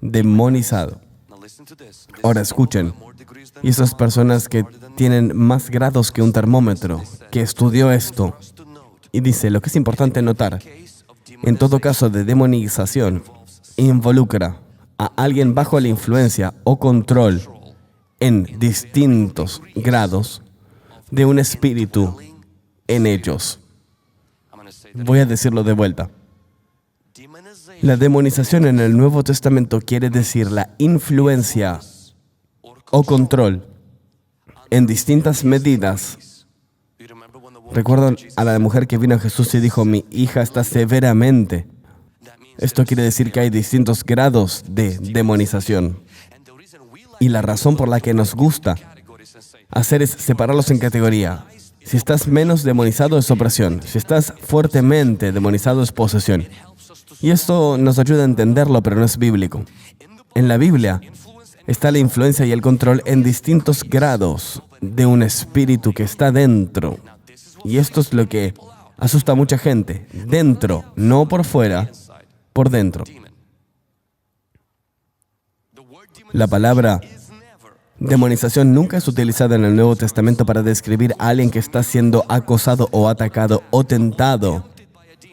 demonizado. Ahora escuchen, y esas personas que tienen más grados que un termómetro, que estudió esto, y dice, lo que es importante notar, en todo caso de demonización, involucra a alguien bajo la influencia o control en distintos grados de un espíritu en ellos. Voy a decirlo de vuelta. La demonización en el Nuevo Testamento quiere decir la influencia o control en distintas medidas. ¿Recuerdan a la mujer que vino a Jesús y dijo, mi hija está severamente? Esto quiere decir que hay distintos grados de demonización. Y la razón por la que nos gusta hacer es separarlos en categoría. Si estás menos demonizado es opresión. Si estás fuertemente demonizado es posesión. Y esto nos ayuda a entenderlo, pero no es bíblico. En la Biblia está la influencia y el control en distintos grados de un espíritu que está dentro. Y esto es lo que asusta a mucha gente. Dentro, no por fuera, por dentro. La palabra demonización nunca es utilizada en el Nuevo Testamento para describir a alguien que está siendo acosado o atacado o tentado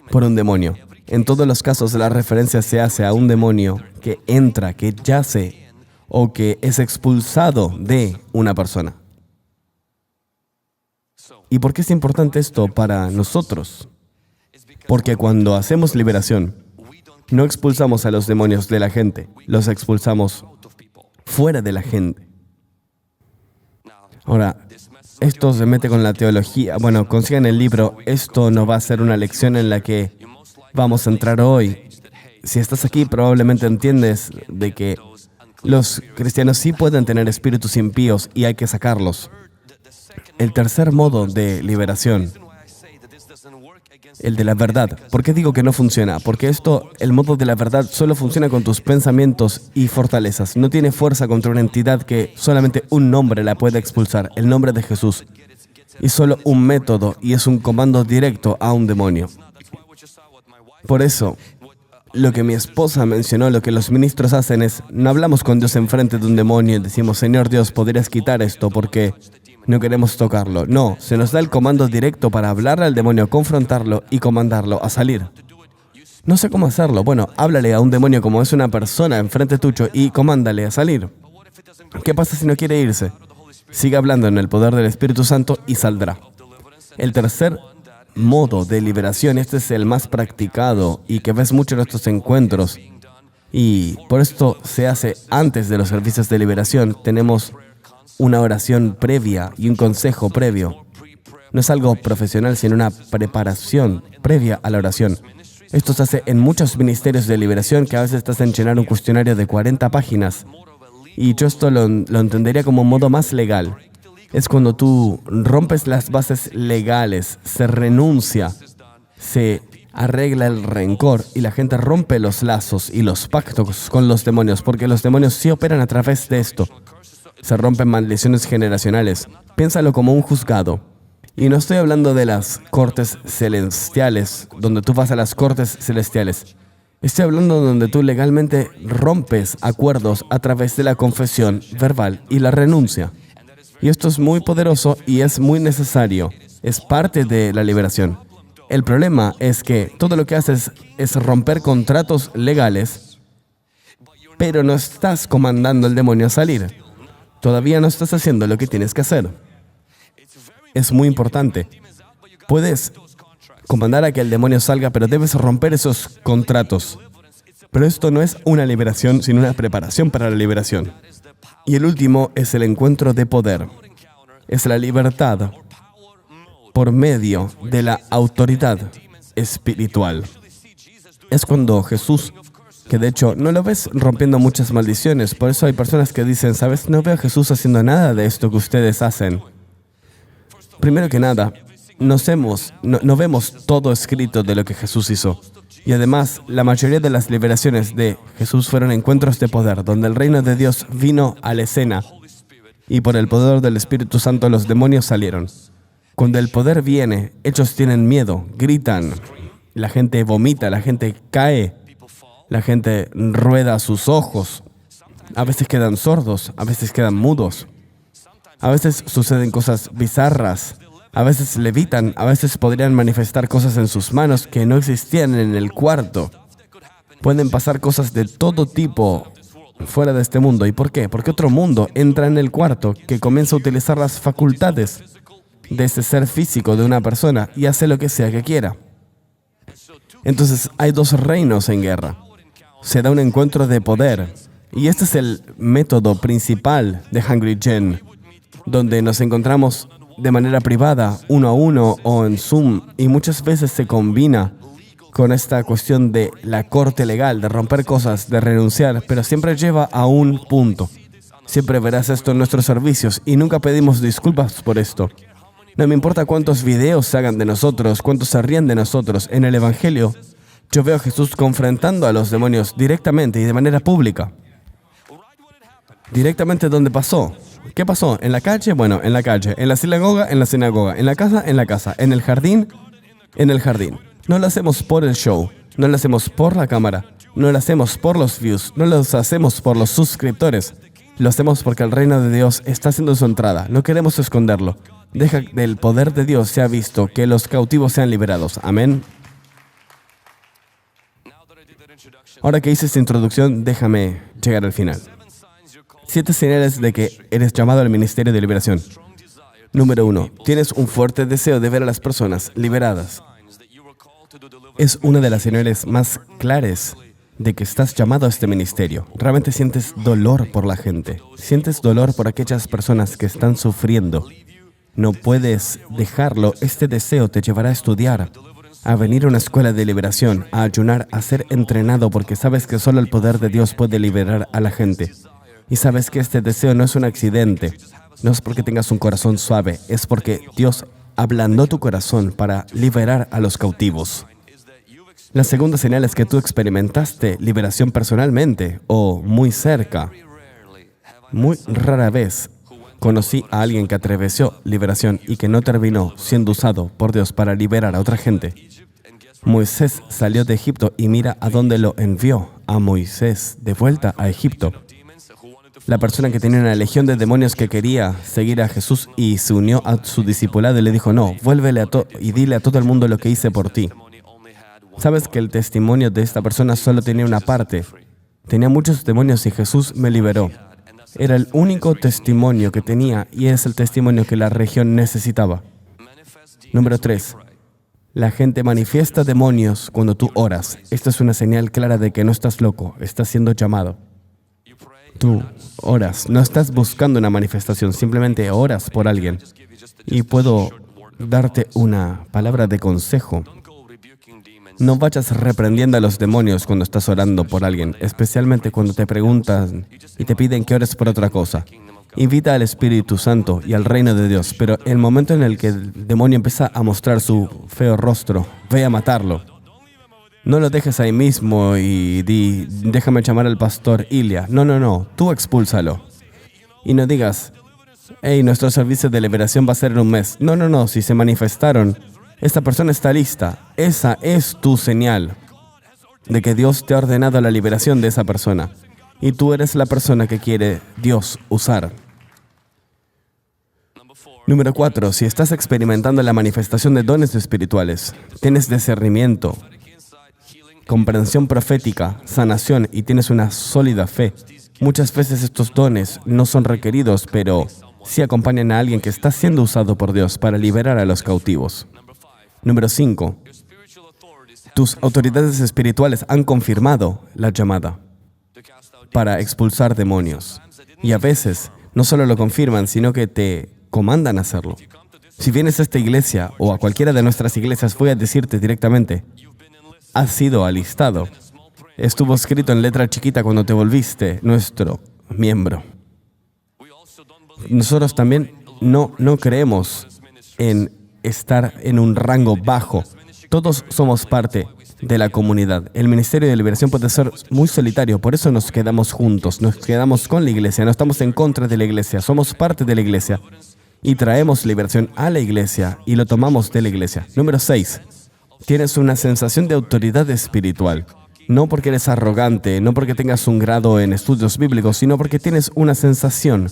por un demonio. En todos los casos, la referencia se hace a un demonio que entra, que yace o que es expulsado de una persona. ¿Y por qué es importante esto para nosotros? Porque cuando hacemos liberación, no expulsamos a los demonios de la gente, los expulsamos fuera de la gente. Ahora, esto se mete con la teología. Bueno, consigan el libro. Esto no va a ser una lección en la que vamos a entrar hoy. Si estás aquí, probablemente entiendes de que los cristianos sí pueden tener espíritus impíos y hay que sacarlos. El tercer modo de liberación, el de la verdad. ¿Por qué digo que no funciona? Porque el modo de la verdad solo funciona con tus pensamientos y fortalezas. No tiene fuerza contra una entidad que solamente un nombre la puede expulsar, el nombre de Jesús. Y solo un método, y es un comando directo a un demonio. Por eso, lo que mi esposa mencionó, lo que los ministros hacen es, no hablamos con Dios enfrente de un demonio y decimos, Señor Dios, ¿podrías quitar esto? Porque no queremos tocarlo. No, se nos da el comando directo para hablarle al demonio, confrontarlo y comandarlo a salir. No sé cómo hacerlo. Bueno, háblale a un demonio como es una persona enfrente tuyo y comándale a salir. ¿Qué pasa si no quiere irse? Sigue hablando en el poder del Espíritu Santo y saldrá. El tercer modo de liberación, este es el más practicado y que ves mucho en estos encuentros. Y por esto se hace antes de los servicios de liberación. Tenemos una oración previa y un consejo previo. No es algo profesional, sino una preparación previa a la oración. Esto se hace en muchos ministerios de liberación que a veces te hacen llenar un cuestionario de 40 páginas. Y yo esto lo entendería como un modo más legal. Es cuando tú rompes las bases legales, se renuncia, se arregla el rencor y la gente rompe los lazos y los pactos con los demonios, porque los demonios sí operan a través de esto. Se rompen maldiciones generacionales. Piénsalo como un juzgado. Y no estoy hablando de las cortes celestiales, donde tú vas a las cortes celestiales. Estoy hablando donde tú legalmente rompes acuerdos a través de la confesión verbal y la renuncia. Y esto es muy poderoso y es muy necesario. Es parte de la liberación. El problema es que todo lo que haces es romper contratos legales, pero no estás comandando al demonio a salir. Todavía no estás haciendo lo que tienes que hacer. Es muy importante. Puedes comandar a que el demonio salga, pero debes romper esos contratos. Pero esto no es una liberación, sino una preparación para la liberación. Y el último es el encuentro de poder. Es la libertad por medio de la autoridad espiritual. Es cuando Jesús, que de hecho no lo ves rompiendo muchas maldiciones, por eso hay personas que dicen, ¿sabes? No veo a Jesús haciendo nada de esto que ustedes hacen. Primero que nada, no vemos todo escrito de lo que Jesús hizo. Y además, la mayoría de las liberaciones de Jesús fueron encuentros de poder, donde el reino de Dios vino a la escena y por el poder del Espíritu Santo los demonios salieron. Cuando el poder viene, ellos tienen miedo, gritan, la gente vomita, la gente cae, la gente rueda sus ojos, a veces quedan sordos, a veces quedan mudos, a veces suceden cosas bizarras, a veces levitan, a veces podrían manifestar cosas en sus manos que no existían en el cuarto. Pueden pasar cosas de todo tipo fuera de este mundo. ¿Y por qué? Porque otro mundo entra en el cuarto que comienza a utilizar las facultades de ese ser físico de una persona y hace lo que sea que quiera. Entonces hay dos reinos en guerra. Se da un encuentro de poder. Y este es el método principal de Hungry Gen, donde nos encontramos de manera privada, uno a uno o en Zoom, y muchas veces se combina con esta cuestión de la corte legal, de romper cosas, de renunciar, pero siempre lleva a un punto. Siempre verás esto en nuestros servicios y nunca pedimos disculpas por esto. No me importa cuántos videos se hagan de nosotros, cuántos se ríen de nosotros. En el Evangelio, yo veo a Jesús confrontando a los demonios directamente y de manera pública. Directamente donde pasó. ¿Qué pasó? ¿En la calle? Bueno, en la calle. ¿En la sinagoga? En la sinagoga. ¿En la casa? En la casa. ¿En el jardín? En el jardín. No lo hacemos por el show. No lo hacemos por la cámara. No lo hacemos por los views. No lo hacemos por los suscriptores. Lo hacemos porque el reino de Dios está haciendo su entrada. No queremos esconderlo. Deja que el poder de Dios sea visto, que los cautivos sean liberados. Amén. Ahora que hice esta introducción, déjame llegar al final. 7 señales de que eres llamado al ministerio de liberación. Número 1. Tienes un fuerte deseo de ver a las personas liberadas. Es una de las señales más claras de que estás llamado a este ministerio. Realmente sientes dolor por la gente. Sientes dolor por aquellas personas que están sufriendo. No puedes dejarlo. Este deseo te llevará a estudiar, a venir a una escuela de liberación, a ayunar, a ser entrenado, porque sabes que solo el poder de Dios puede liberar a la gente. Y sabes que este deseo no es un accidente, no es porque tengas un corazón suave, es porque Dios ablandó tu corazón para liberar a los cautivos. La segunda señal es que tú experimentaste liberación personalmente o muy cerca. Muy rara vez conocí a alguien que atravesó liberación y que no terminó siendo usado por Dios para liberar a otra gente. Moisés salió de Egipto y mira a dónde lo envió a Moisés de vuelta a Egipto. La persona que tenía una legión de demonios que quería seguir a Jesús y se unió a su discipulado y le dijo, no, vuélvele y dile a todo el mundo lo que hice por ti. Sabes que el testimonio de esta persona solo tenía una parte. Tenía muchos demonios y Jesús me liberó. Era el único testimonio que tenía y es el testimonio que la región necesitaba. Número 3. La gente manifiesta demonios cuando tú oras. Esta es una señal clara de que no estás loco, estás siendo llamado. Tú oras, no estás buscando una manifestación, simplemente oras por alguien. Y puedo darte una palabra de consejo. No vayas reprendiendo a los demonios cuando estás orando por alguien, especialmente cuando te preguntan y te piden que ores por otra cosa. Invita al Espíritu Santo y al reino de Dios, pero el momento en el que el demonio empieza a mostrar su feo rostro, ve a matarlo. No lo dejes ahí mismo y di, déjame llamar al pastor Ilia. No, tú expúlsalo. Y no digas, hey, nuestro servicio de liberación va a ser en un mes. No, si se manifestaron, esta persona está lista. Esa es tu señal de que Dios te ha ordenado la liberación de esa persona. Y tú eres la persona que quiere Dios usar. Número 4. Si estás experimentando la manifestación de dones espirituales, tienes discernimiento, comprensión profética, sanación y tienes una sólida fe. Muchas veces estos dones no son requeridos, pero sí acompañan a alguien que está siendo usado por Dios para liberar a los cautivos. Número 5. Tus autoridades espirituales han confirmado la llamada para expulsar demonios. Y a veces no solo lo confirman, sino que te comandan a hacerlo. Si vienes a esta iglesia o a cualquiera de nuestras iglesias, voy a decirte directamente, has sido alistado. Estuvo escrito en letra chiquita cuando te volviste nuestro miembro. Nosotros también no creemos en estar en un rango bajo. Todos somos parte de la comunidad. El Ministerio de Liberación puede ser muy solitario, por eso nos quedamos juntos, nos quedamos con la iglesia, no estamos en contra de la iglesia, somos parte de la iglesia y traemos liberación a la iglesia y lo tomamos de la iglesia. Número 6. Tienes una sensación de autoridad espiritual. No porque eres arrogante, no porque tengas un grado en estudios bíblicos, sino porque tienes una sensación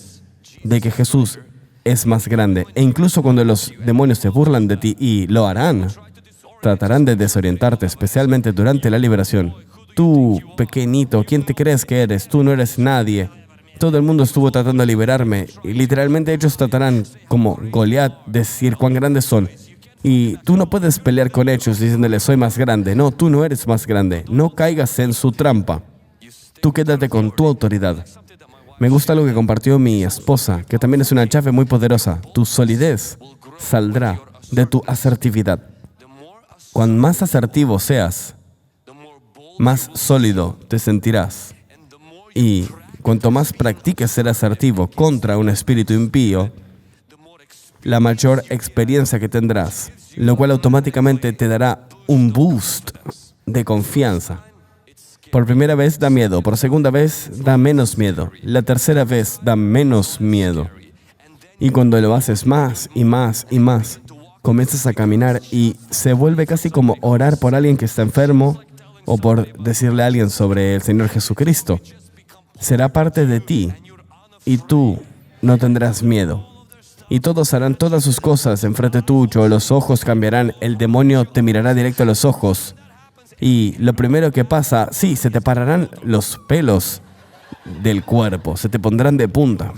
de que Jesús es más grande. E incluso cuando los demonios se burlan de ti, y lo harán, tratarán de desorientarte, especialmente durante la liberación. Tú, pequeñito, ¿quién te crees que eres? Tú no eres nadie. Todo el mundo estuvo tratando de liberarme y literalmente ellos tratarán como Goliat decir cuán grandes son. Y tú no puedes pelear con ellos diciéndoles soy más grande. No, tú no eres más grande. No caigas en su trampa. Tú quédate con tu autoridad. Me gusta lo que compartió mi esposa, que también es una llave muy poderosa. Tu solidez saldrá de tu asertividad. Cuanto más asertivo seas, más sólido te sentirás. Y cuanto más practiques ser asertivo contra un espíritu impío, la mayor experiencia que tendrás, lo cual automáticamente te dará un boost de confianza. Por primera vez da miedo, por segunda vez da menos miedo, la tercera vez da menos miedo. Y cuando lo haces más y más y más, comienzas a caminar y se vuelve casi como orar por alguien que está enfermo o por decirle a alguien sobre el Señor Jesucristo. Será parte de ti y tú no tendrás miedo. Y todos harán todas sus cosas enfrente tuyo, los ojos cambiarán, el demonio te mirará directo a los ojos. Y lo primero que pasa, sí, se te pararán los pelos del cuerpo, se te pondrán de punta.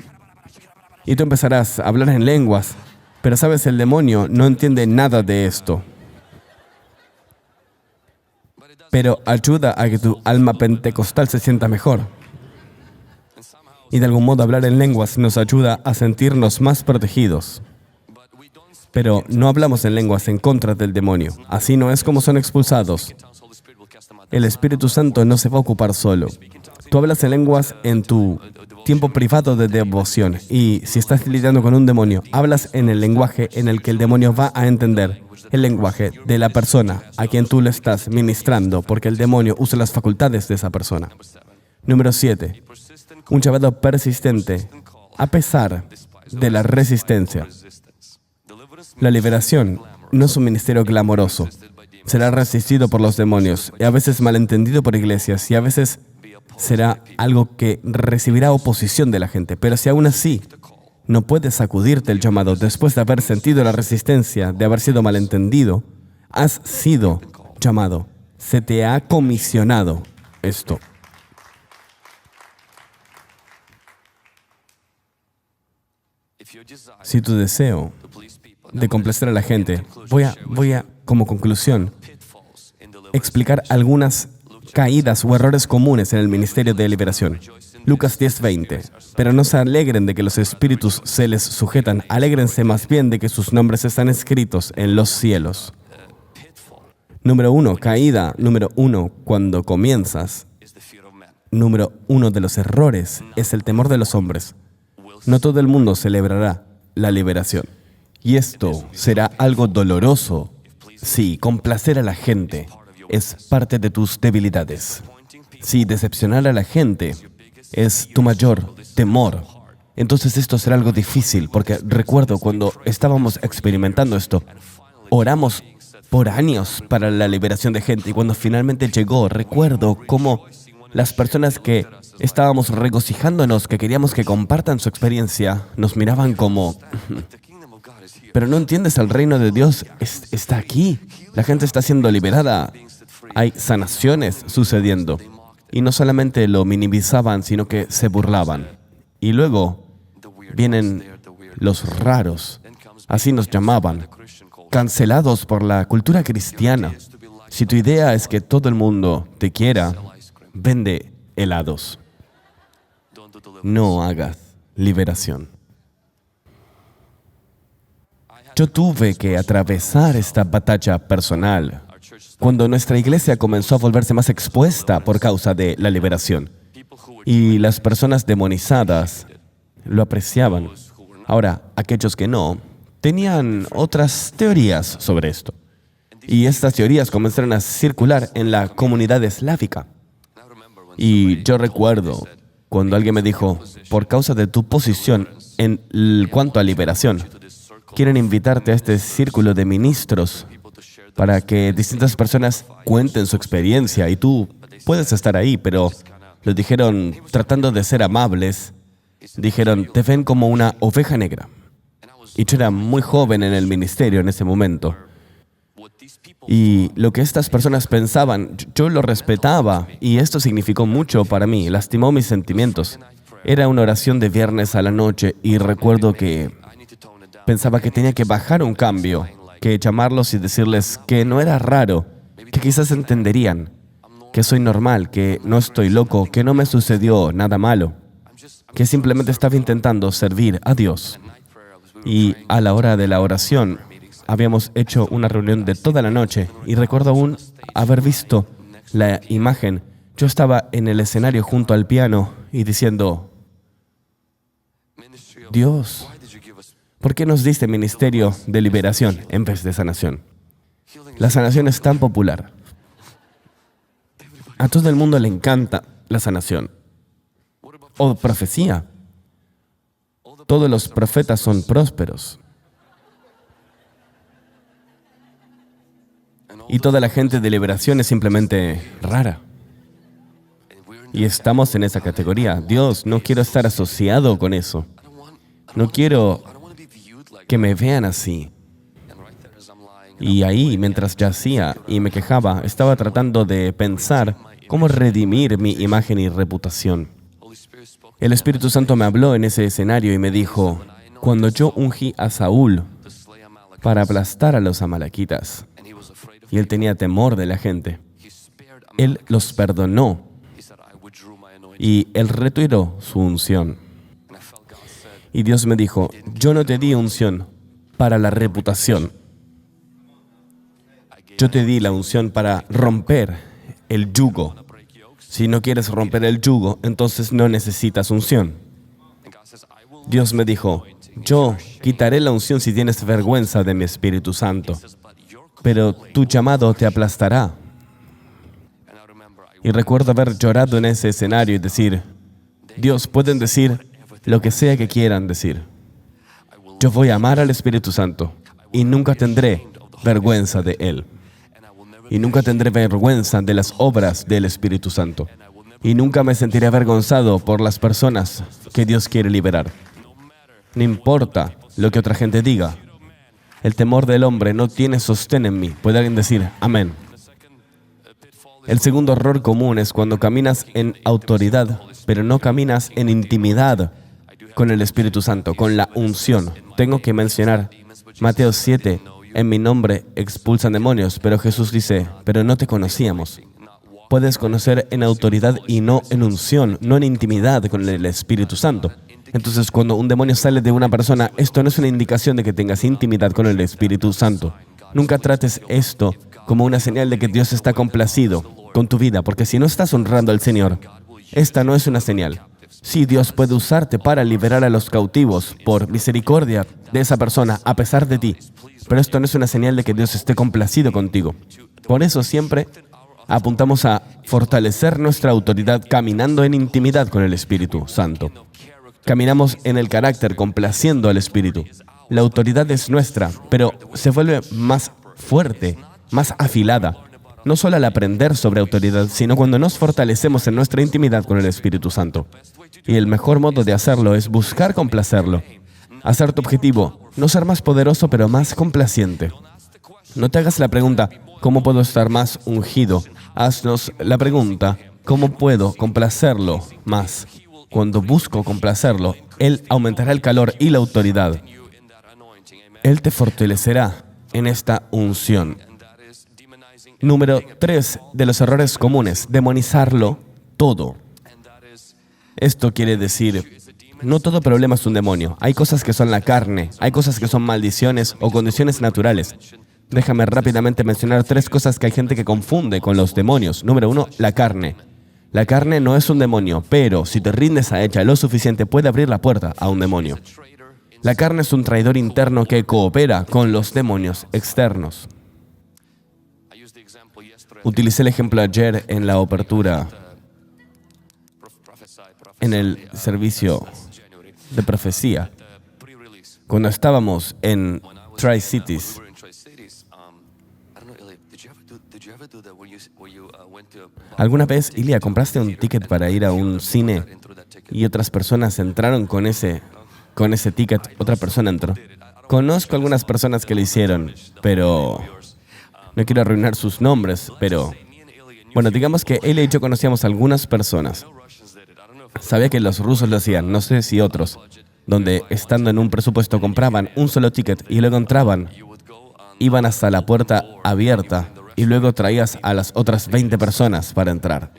Y tú empezarás a hablar en lenguas, pero sabes, el demonio no entiende nada de esto. Pero ayuda a que tu alma pentecostal se sienta mejor. Y de algún modo hablar en lenguas nos ayuda a sentirnos más protegidos. Pero no hablamos en lenguas en contra del demonio. Así no es como son expulsados. El Espíritu Santo no se va a ocupar solo. Tú hablas en lenguas en tu tiempo privado de devoción. Y si estás lidiando con un demonio, hablas en el lenguaje en el que el demonio va a entender. El lenguaje de la persona a quien tú le estás ministrando, porque el demonio usa las facultades de esa persona. Número 7. Un llamado persistente, a pesar de la resistencia. La liberación no es un ministerio glamoroso. Será resistido por los demonios, y a veces malentendido por iglesias, y a veces será algo que recibirá oposición de la gente. Pero si aún así no puedes sacudirte el llamado después de haber sentido la resistencia, de haber sido malentendido, has sido llamado. Se te ha comisionado esto. Si tu deseo de complacer a la gente, voy a, como conclusión, explicar algunas caídas o errores comunes en el ministerio de liberación. Lucas 10:20. Pero no se alegren de que los espíritus se les sujetan, alégrense más bien de que sus nombres están escritos en los cielos. Número 1, caída. Número 1, cuando comienzas. Número 1 de los errores es el temor de los hombres. No todo el mundo celebrará la liberación. Y esto será algo doloroso si complacer a la gente es parte de tus debilidades. Si decepcionar a la gente es tu mayor temor, entonces esto será algo difícil, porque recuerdo cuando estábamos experimentando esto, oramos por años para la liberación de gente y cuando finalmente llegó, recuerdo cómo las personas que estábamos regocijándonos, que queríamos que compartan su experiencia, nos miraban como, pero no entiendes, el reino de Dios está aquí. La gente está siendo liberada. Hay sanaciones sucediendo. Y no solamente lo minimizaban, sino que se burlaban. Y luego vienen los raros, así nos llamaban, cancelados por la cultura cristiana. Si tu idea es que todo el mundo te quiera, vende helados. No hagas liberación. Yo tuve que atravesar esta batalla personal cuando nuestra iglesia comenzó a volverse más expuesta por causa de la liberación. Y las personas demonizadas lo apreciaban. Ahora, aquellos que no, tenían otras teorías sobre esto. Y estas teorías comenzaron a circular en la comunidad eslávica. Y yo recuerdo cuando alguien me dijo, por causa de tu posición en cuanto a liberación, quieren invitarte a este círculo de ministros para que distintas personas cuenten su experiencia y tú puedes estar ahí, pero lo dijeron tratando de ser amables. Dijeron, te ven como una oveja negra. Y yo era muy joven en el ministerio en ese momento. Y lo que estas personas pensaban, yo lo respetaba y esto significó mucho para mí, lastimó mis sentimientos. Era una oración de viernes a la noche y recuerdo que pensaba que tenía que bajar un cambio, que llamarlos y decirles que no era raro, que quizás entenderían, que soy normal, que no estoy loco, que no me sucedió nada malo, que simplemente estaba intentando servir a Dios. Y a la hora de la oración, habíamos hecho una reunión de toda la noche y recuerdo aún haber visto la imagen. Yo estaba en el escenario junto al piano y diciendo, Dios, ¿por qué nos diste ministerio de liberación en vez de sanación? La sanación es tan popular. A todo el mundo le encanta la sanación. O profecía. Todos los profetas son prósperos. Y toda la gente de liberación es simplemente rara. Y estamos en esa categoría. Dios, no quiero estar asociado con eso. No quiero que me vean así. Y ahí, mientras yacía y me quejaba, estaba tratando de pensar cómo redimir mi imagen y reputación. El Espíritu Santo me habló en ese escenario y me dijo, cuando yo ungí a Saúl para aplastar a los amalequitas, y él tenía temor de la gente, él los perdonó y él retiró su unción. Y Dios me dijo, yo no te di unción para la reputación. Yo te di la unción para romper el yugo. Si no quieres romper el yugo, entonces no necesitas unción. Dios me dijo, yo quitaré la unción si tienes vergüenza de mi Espíritu Santo, pero tu llamado te aplastará. Y recuerdo haber llorado en ese escenario y decir, Dios, pueden decir lo que sea que quieran decir. Yo voy a amar al Espíritu Santo y nunca tendré vergüenza de Él. Y nunca tendré vergüenza de las obras del Espíritu Santo. Y nunca me sentiré avergonzado por las personas que Dios quiere liberar. No importa lo que otra gente diga. El temor del hombre no tiene sostén en mí. ¿Puede alguien decir amén? El segundo error común es cuando caminas en autoridad, pero no caminas en intimidad con el Espíritu Santo, con la unción. Tengo que mencionar Mateo 7. En mi nombre expulsan demonios, pero Jesús dice, pero no te conocíamos. Puedes conocer en autoridad y no en unción, no en intimidad con el Espíritu Santo. Entonces, cuando un demonio sale de una persona, esto no es una indicación de que tengas intimidad con el Espíritu Santo. Nunca trates esto como una señal de que Dios está complacido con tu vida, porque si no estás honrando al Señor, esta no es una señal. Sí, Dios puede usarte para liberar a los cautivos por misericordia de esa persona, a pesar de ti. Pero esto no es una señal de que Dios esté complacido contigo. Por eso siempre apuntamos a fortalecer nuestra autoridad caminando en intimidad con el Espíritu Santo. Caminamos en el carácter complaciendo al Espíritu. La autoridad es nuestra, pero se vuelve más fuerte, más afilada. No solo al aprender sobre autoridad, sino cuando nos fortalecemos en nuestra intimidad con el Espíritu Santo. Y el mejor modo de hacerlo es buscar complacerlo. Hacer tu objetivo, no ser más poderoso, pero más complaciente. No te hagas la pregunta, ¿cómo puedo estar más ungido? Haznos la pregunta, ¿cómo puedo complacerlo más? Cuando busco complacerlo, Él aumentará el calor y la autoridad. Él te fortalecerá en esta unción. Número 3 de los errores comunes, demonizarlo todo. Esto quiere decir, no todo problema es un demonio. Hay cosas que son la carne, hay cosas que son maldiciones o condiciones naturales. Déjame rápidamente mencionar 3 cosas que hay gente que confunde con los demonios. Número 1, la carne. La carne no es un demonio, pero si te rindes a ella lo suficiente puede abrir la puerta a un demonio. La carne es un traidor interno que coopera con los demonios externos. Utilicé el ejemplo ayer en la apertura, en el servicio de profecía. Cuando estábamos en Tri-Cities, ¿alguna vez, Ilia, compraste un ticket para ir a un cine y otras personas entraron con ese ticket? Otra persona entró. Conozco algunas personas que lo hicieron, pero no quiero arruinar sus nombres, pero bueno, digamos que Elia y yo conocíamos a algunas personas. Sabía que los rusos lo hacían, no sé si otros, donde estando en un presupuesto compraban un solo ticket y luego entraban, iban hasta la puerta abierta y luego traías a las otras 20 personas para entrar.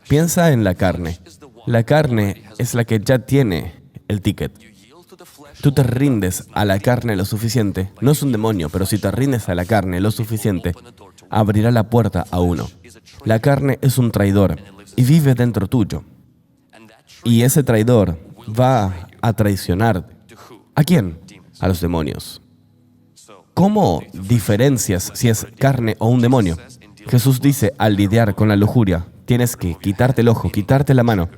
Piensa en la carne. La carne es la que ya tiene el ticket. Tú te rindes a la carne lo suficiente. No es un demonio, pero si te rindes a la carne lo suficiente, abrirá la puerta a uno. La carne es un traidor y vive dentro tuyo. Y ese traidor va a traicionar. ¿A quién? A los demonios. ¿Cómo diferencias si es carne o un demonio? Jesús dice, al lidiar con la lujuria, tienes que quitarte el ojo, quitarte la mano.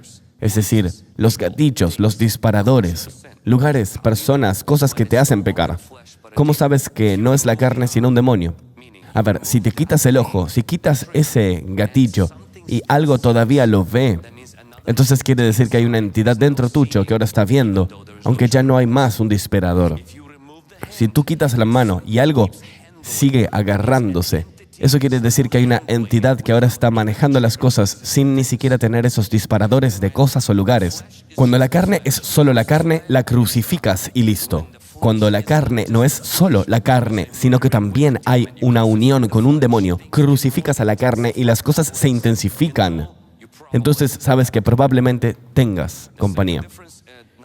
Es decir, los gatillos, los disparadores, lugares, personas, cosas que te hacen pecar. ¿Cómo sabes que no es la carne sino un demonio? A ver, si te quitas el ojo, si quitas ese gatillo y algo todavía lo ve, entonces quiere decir que hay una entidad dentro tuyo que ahora está viendo, aunque ya no hay más un disparador. Si tú quitas la mano y algo sigue agarrándose, eso quiere decir que hay una entidad que ahora está manejando las cosas sin ni siquiera tener esos disparadores de cosas o lugares. Cuando la carne es solo la carne, la crucificas y listo. Cuando la carne no es solo la carne, sino que también hay una unión con un demonio, crucificas a la carne y las cosas se intensifican. Entonces sabes que probablemente tengas compañía.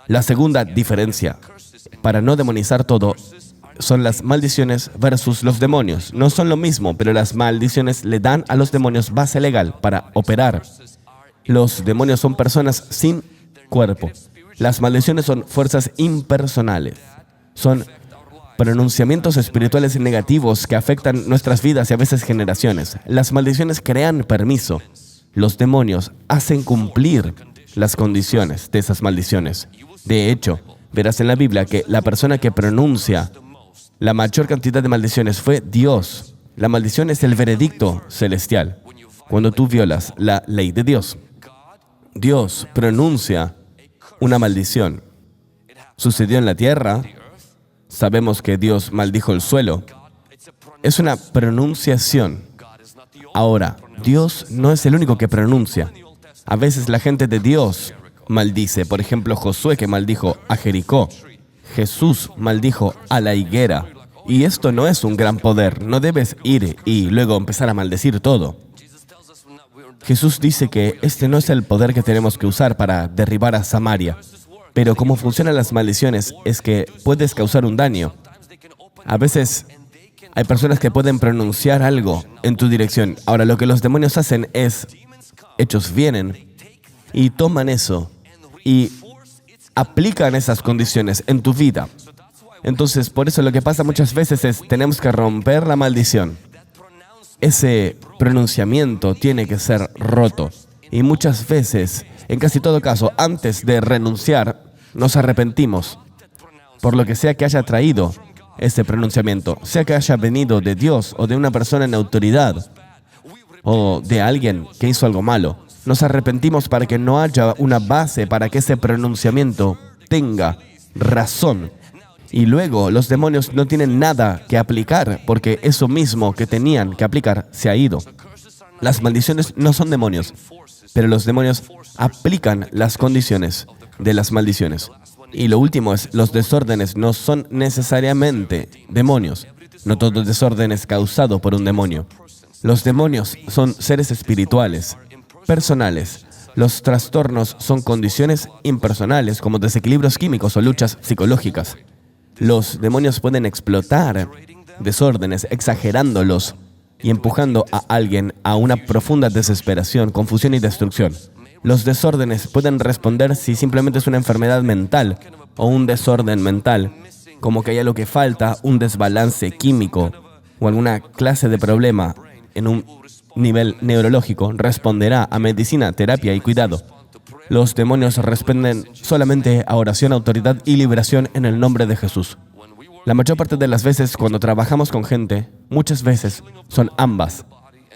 La segunda diferencia, para no demonizar todo, son las maldiciones versus los demonios. No son lo mismo, pero las maldiciones le dan a los demonios base legal para operar. Los demonios son personas sin cuerpo. Las maldiciones son fuerzas impersonales. Son pronunciamientos espirituales negativos que afectan nuestras vidas y a veces generaciones. Las maldiciones crean permiso. Los demonios hacen cumplir las condiciones de esas maldiciones. De hecho, verás en la Biblia que la persona que pronuncia la mayor cantidad de maldiciones fue Dios. La maldición es el veredicto celestial. Cuando tú violas la ley de Dios, Dios pronuncia una maldición. Sucedió en la tierra. Sabemos que Dios maldijo el suelo. Es una pronunciación. Ahora, Dios no es el único que pronuncia. A veces la gente de Dios maldice. Por ejemplo, Josué que maldijo a Jericó. Jesús maldijo a la higuera. Y esto no es un gran poder. No debes ir y luego empezar a maldecir todo. Jesús dice que este no es el poder que tenemos que usar para derribar a Samaria. Pero cómo funcionan las maldiciones es que puedes causar un daño. A veces hay personas que pueden pronunciar algo en tu dirección. Ahora, lo que los demonios hacen es, ellos vienen y toman eso y aplican esas condiciones en tu vida. Entonces, por eso lo que pasa muchas veces es, tenemos que romper la maldición. Ese pronunciamiento tiene que ser roto. Y muchas veces, en casi todo caso, antes de renunciar, nos arrepentimos por lo que sea que haya traído ese pronunciamiento, sea que haya venido de Dios o de una persona en autoridad o de alguien que hizo algo malo. Nos arrepentimos para que no haya una base para que ese pronunciamiento tenga razón. Y luego los demonios no tienen nada que aplicar porque eso mismo que tenían que aplicar se ha ido. Las maldiciones no son demonios, pero los demonios aplican las condiciones de las maldiciones. Y lo último es, los desórdenes no son necesariamente demonios. No todo desorden es causado por un demonio. Los demonios son seres espirituales, personales. Los trastornos son condiciones impersonales como desequilibrios químicos o luchas psicológicas. Los demonios pueden explotar desórdenes exagerándolos y empujando a alguien a una profunda desesperación, confusión y destrucción. Los desórdenes pueden responder si simplemente es una enfermedad mental o un desorden mental, como que hay algo que falta, un desbalance químico o alguna clase de problema en un nivel neurológico, responderá a medicina, terapia y cuidado. Los demonios responden solamente a oración, autoridad y liberación en el nombre de Jesús. La mayor parte de las veces cuando trabajamos con gente, muchas veces son ambas.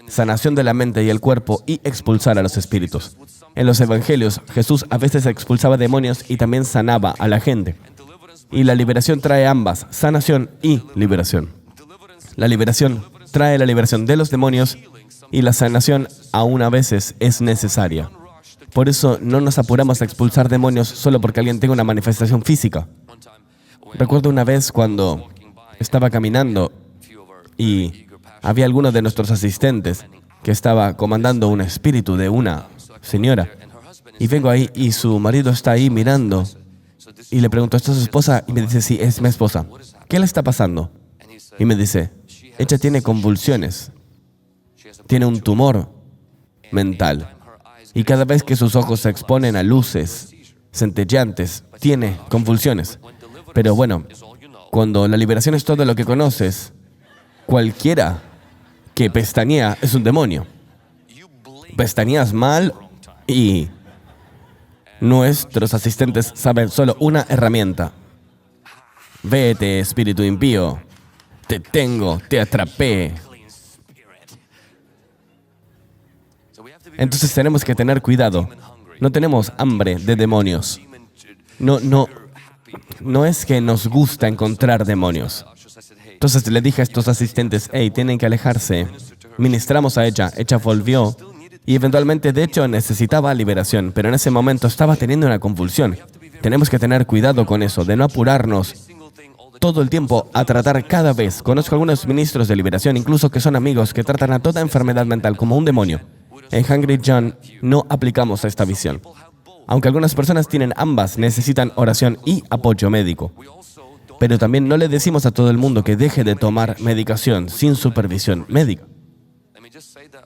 Sanación de la mente y el cuerpo y expulsar a los espíritus. En los evangelios, Jesús a veces expulsaba demonios y también sanaba a la gente. Y la liberación trae ambas, sanación y liberación. La liberación trae la liberación de los demonios y la sanación aún a veces es necesaria. Por eso no nos apuramos a expulsar demonios solo porque alguien tenga una manifestación física. Recuerdo una vez cuando estaba caminando y había alguno de nuestros asistentes que estaba comandando un espíritu de una señora. Y vengo ahí y su marido está ahí mirando y le pregunto, ¿esta es su esposa? Y me dice, sí, es mi esposa. ¿Qué le está pasando? Y me dice, ella tiene convulsiones, tiene un tumor mental. Y cada vez que sus ojos se exponen a luces centelleantes, tiene convulsiones. Pero bueno, cuando la liberación es todo lo que conoces, cualquiera que pestañea es un demonio. Pestañeas mal y nuestros asistentes saben solo una herramienta. Vete, espíritu impío. Te tengo, te atrapé. Entonces tenemos que tener cuidado. No tenemos hambre de demonios. No es que nos gusta encontrar demonios. Entonces le dije a estos asistentes, hey, tienen que alejarse. Ministramos a ella volvió y eventualmente, de hecho, necesitaba liberación, pero en ese momento estaba teniendo una convulsión. Tenemos que tener cuidado con eso, de no apurarnos todo el tiempo a tratar cada vez. Conozco algunos ministros de liberación, incluso que son amigos, que tratan a toda enfermedad mental como un demonio. En Hungry John no aplicamos esta visión. Aunque algunas personas tienen ambas, necesitan oración y apoyo médico. Pero también no le decimos a todo el mundo que deje de tomar medicación sin supervisión médica.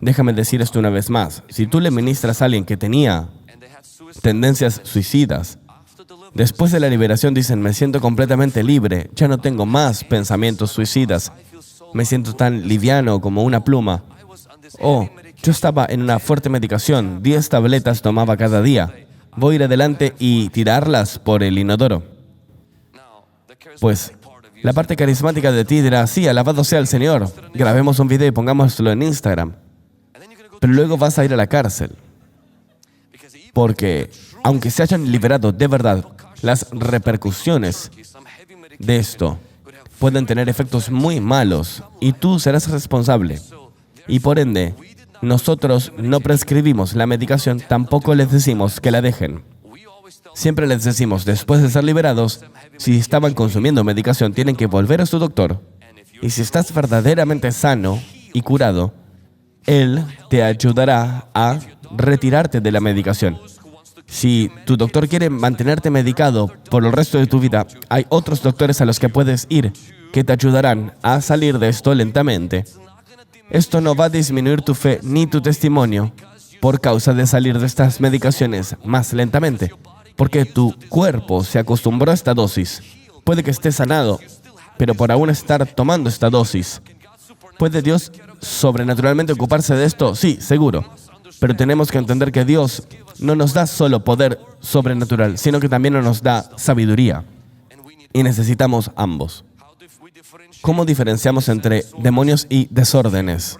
Déjame decir esto una vez más. Si tú le ministras a alguien que tenía tendencias suicidas, después de la liberación dicen, me siento completamente libre, ya no tengo más pensamientos suicidas, me siento tan liviano como una pluma. Oh, yo estaba en una fuerte medicación, 10 tabletas tomaba cada día. Voy a ir adelante y tirarlas por el inodoro. Pues, la parte carismática de ti dirá, sí, alabado sea el Señor, grabemos un video y pongámoslo en Instagram. Pero luego vas a ir a la cárcel. Porque, aunque se hayan liberado de verdad, las repercusiones de esto pueden tener efectos muy malos y tú serás responsable. Y por ende, nosotros no prescribimos la medicación, tampoco les decimos que la dejen. Siempre les decimos, después de ser liberados, si estaban consumiendo medicación, tienen que volver a su doctor. Y si estás verdaderamente sano y curado, él te ayudará a retirarte de la medicación. Si tu doctor quiere mantenerte medicado por el resto de tu vida, hay otros doctores a los que puedes ir que te ayudarán a salir de esto lentamente. Esto no va a disminuir tu fe ni tu testimonio por causa de salir de estas medicaciones más lentamente, porque tu cuerpo se acostumbró a esta dosis. Puede que estés sanado, pero por aún estar tomando esta dosis, ¿puede Dios sobrenaturalmente ocuparse de esto? Sí, seguro. Pero tenemos que entender que Dios no nos da solo poder sobrenatural, sino que también nos da sabiduría. Y necesitamos ambos. ¿Cómo diferenciamos entre demonios y desórdenes?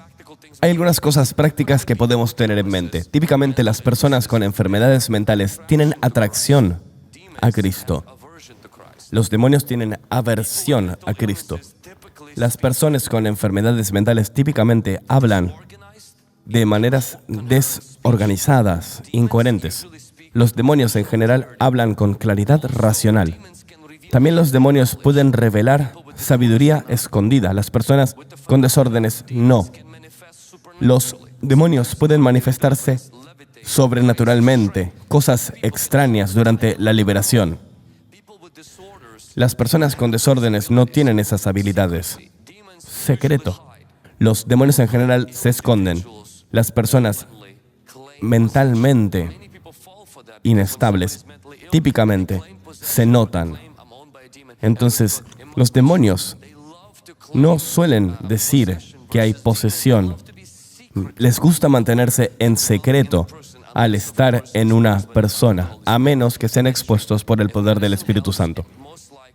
Hay algunas cosas prácticas que podemos tener en mente. Típicamente las personas con enfermedades mentales tienen atracción a Cristo. Los demonios tienen aversión a Cristo. Las personas con enfermedades mentales típicamente hablan de maneras desorganizadas, incoherentes. Los demonios en general hablan con claridad racional. También los demonios pueden revelar sabiduría escondida. Las personas con desórdenes no. Los demonios pueden manifestarse sobrenaturalmente, cosas extrañas durante la liberación. Las personas con desórdenes no tienen esas habilidades. Secreto. Los demonios en general se esconden. Las personas mentalmente inestables típicamente se notan. Entonces, los demonios no suelen decir que hay posesión. Les gusta mantenerse en secreto al estar en una persona, a menos que sean expuestos por el poder del Espíritu Santo.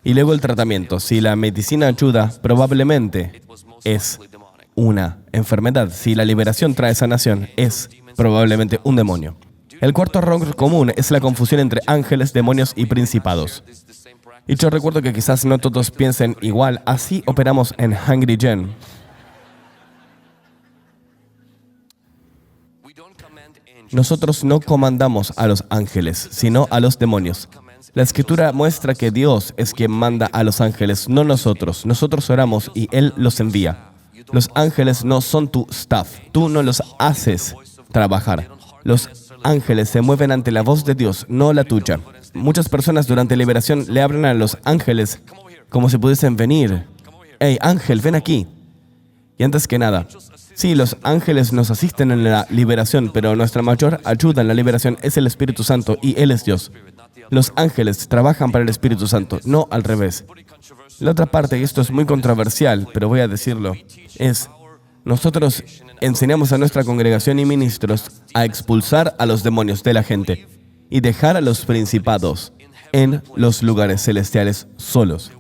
Y luego el tratamiento. Si la medicina ayuda, probablemente es una enfermedad. Si la liberación trae sanación, es probablemente un demonio. El cuarto error común es la confusión entre ángeles, demonios y principados. Y yo recuerdo que quizás no todos piensen igual. Así operamos en Hungry Gen. Nosotros no comandamos a los ángeles, sino a los demonios. La Escritura muestra que Dios es quien manda a los ángeles, no nosotros. Nosotros oramos y Él los envía. Los ángeles no son tu staff. Tú no los haces trabajar. Los ángeles se mueven ante la voz de Dios, no la tuya. Muchas personas durante liberación le hablan a los ángeles como si pudiesen venir. Hey, ángel, ven aquí. Y antes que nada, sí, los ángeles nos asisten en la liberación, pero nuestra mayor ayuda en la liberación es el Espíritu Santo y Él es Dios. Los ángeles trabajan para el Espíritu Santo, no al revés. La otra parte, y esto es muy controversial, pero voy a decirlo, es: nosotros enseñamos a nuestra congregación y ministros a expulsar a los demonios de la gente y dejar a los principados en los lugares celestiales solos.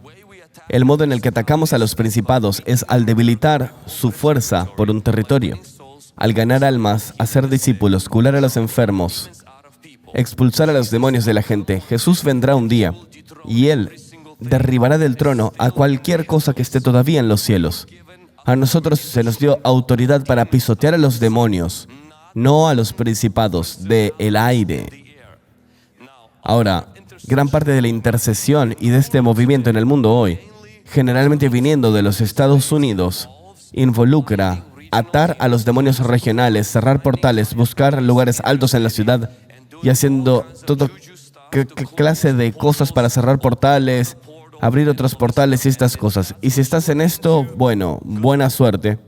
El modo en el que atacamos a los principados es al debilitar su fuerza por un territorio, al ganar almas, hacer discípulos, curar a los enfermos, expulsar a los demonios de la gente. Jesús vendrá un día y Él derribará del trono a cualquier cosa que esté todavía en los cielos. A nosotros se nos dio autoridad para pisotear a los demonios, no a los principados del aire. Ahora, gran parte de la intercesión y de este movimiento en el mundo hoy, generalmente viniendo de los Estados Unidos, involucra atar a los demonios regionales, cerrar portales, buscar lugares altos en la ciudad y haciendo toda clase de cosas para cerrar portales, abrir otros portales y estas cosas. Y si estás en esto, bueno, buena suerte.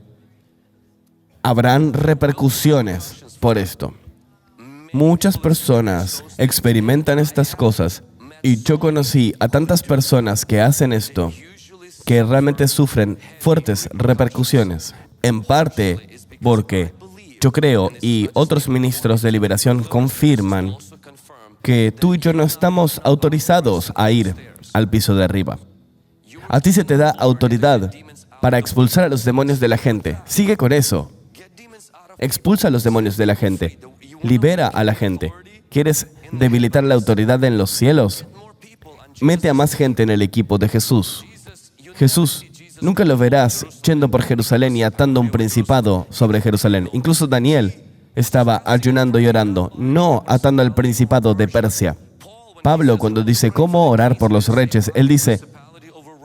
Habrán repercusiones por esto. Muchas personas experimentan estas cosas y yo conocí a tantas personas que hacen esto que realmente sufren fuertes repercusiones. En parte porque yo creo y otros ministros de liberación confirman que tú y yo no estamos autorizados a ir al piso de arriba. A ti se te da autoridad para expulsar a los demonios de la gente. Sigue con eso. Expulsa a los demonios de la gente. Libera a la gente. ¿Quieres debilitar la autoridad en los cielos? Mete a más gente en el equipo de Jesús. Jesús, nunca lo verás yendo por Jerusalén y atando un principado sobre Jerusalén. Incluso Daniel estaba ayunando y orando, no atando al principado de Persia. Pablo, cuando dice cómo orar por los reyes, él dice,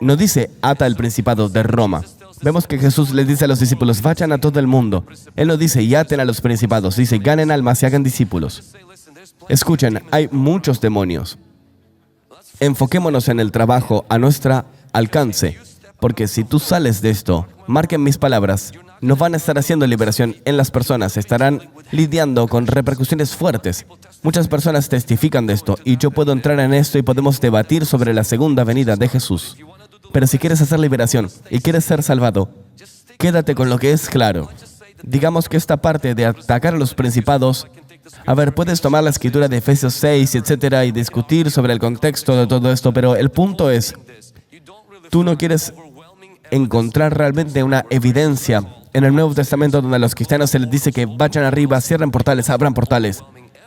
no dice ata el principado de Roma. Vemos que Jesús les dice a los discípulos, vayan a todo el mundo. Él no dice y aten a los principados, dice ganen almas y hagan discípulos. Escuchen, hay muchos demonios. Enfoquémonos en el trabajo a nuestra alcance, porque si tú sales de esto, marquen mis palabras, no van a estar haciendo liberación en las personas, estarán lidiando con repercusiones fuertes. Muchas personas testifican de esto y yo puedo entrar en esto y podemos debatir sobre la segunda venida de Jesús. Pero si quieres hacer liberación y quieres ser salvado, quédate con lo que es claro. Digamos que esta parte de atacar a los principados, a ver, puedes tomar la escritura de Efesios 6, etcétera, y discutir sobre el contexto de todo esto, pero el punto es, tú no quieres encontrar realmente una evidencia en el Nuevo Testamento donde a los cristianos se les dice que vayan arriba, cierren portales, abran portales.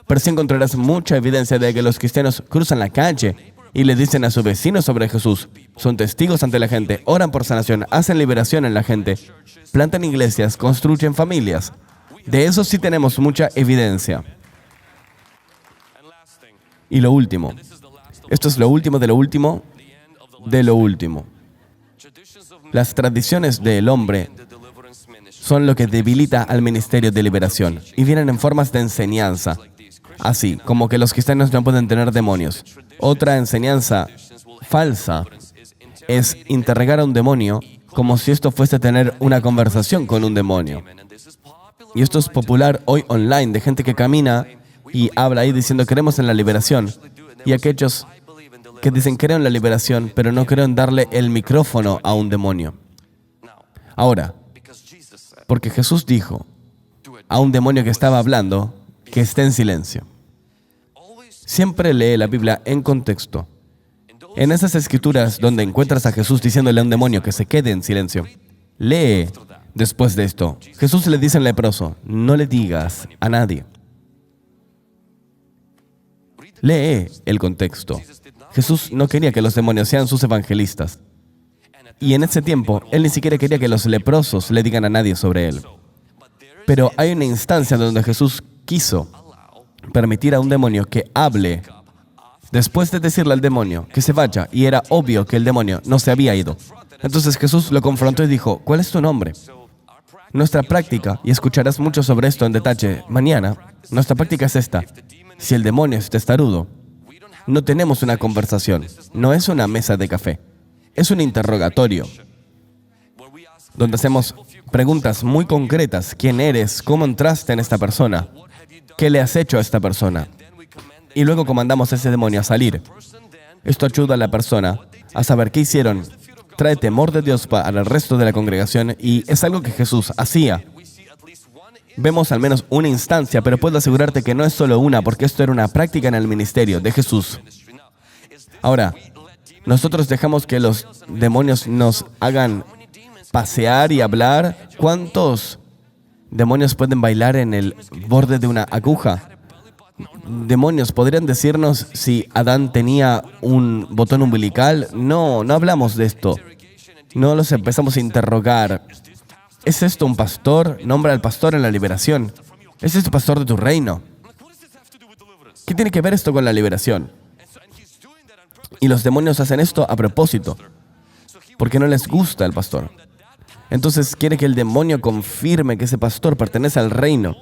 Pero sí encontrarás mucha evidencia de que los cristianos cruzan la calle y le dicen a su vecino sobre Jesús. Son testigos ante la gente, oran por sanación, hacen liberación en la gente, plantan iglesias, construyen familias. De eso sí tenemos mucha evidencia. Y lo último. Esto es lo último de lo último de lo último. Las tradiciones del hombre son lo que debilita al ministerio de liberación y vienen en formas de enseñanza. Así, como que los cristianos no pueden tener demonios. Otra enseñanza falsa es interrogar a un demonio como si esto fuese tener una conversación con un demonio. Y esto es popular hoy online, de gente que camina y habla ahí diciendo queremos en la liberación. Y aquellos que dicen creo en la liberación, pero no creo en darle el micrófono a un demonio. Ahora, porque Jesús dijo a un demonio que estaba hablando que esté en silencio. Siempre lee la Biblia en contexto. En esas escrituras donde encuentras a Jesús diciéndole a un demonio que se quede en silencio, lee después de esto. Jesús le dice al leproso, no le digas a nadie. Lee el contexto. Jesús no quería que los demonios sean sus evangelistas. Y en ese tiempo, Él ni siquiera quería que los leprosos le digan a nadie sobre Él. Pero hay una instancia donde Jesús quiso permitir a un demonio que hable después de decirle al demonio que se vaya, y era obvio que el demonio no se había ido. Entonces Jesús lo confrontó y dijo, ¿cuál es tu nombre? Nuestra práctica, y escucharás mucho sobre esto en detalle mañana, nuestra práctica es esta. Si el demonio es testarudo, no tenemos una conversación, no es una mesa de café, es un interrogatorio, donde hacemos preguntas muy concretas. ¿Quién eres? ¿Cómo entraste en esta persona? ¿Qué le has hecho a esta persona? Y luego comandamos a ese demonio a salir. Esto ayuda a la persona a saber qué hicieron. Trae temor de Dios para el resto de la congregación, y es algo que Jesús hacía. Vemos al menos una instancia, pero puedo asegurarte que no es solo una, porque esto era una práctica en el ministerio de Jesús. Ahora, nosotros dejamos que los demonios nos hagan pasear y hablar. ¿Cuántos demonios pueden bailar en el borde de una aguja? Demonios, ¿podrían decirnos si Adán tenía un botón umbilical? No, no hablamos de esto. No los empezamos a interrogar. ¿Es esto un pastor? Nombra al pastor en la liberación. ¿Es este pastor de tu reino? ¿Qué tiene que ver esto con la liberación? Y los demonios hacen esto a propósito, porque no les gusta el pastor. Entonces quiere que el demonio confirme que ese pastor pertenece al reino.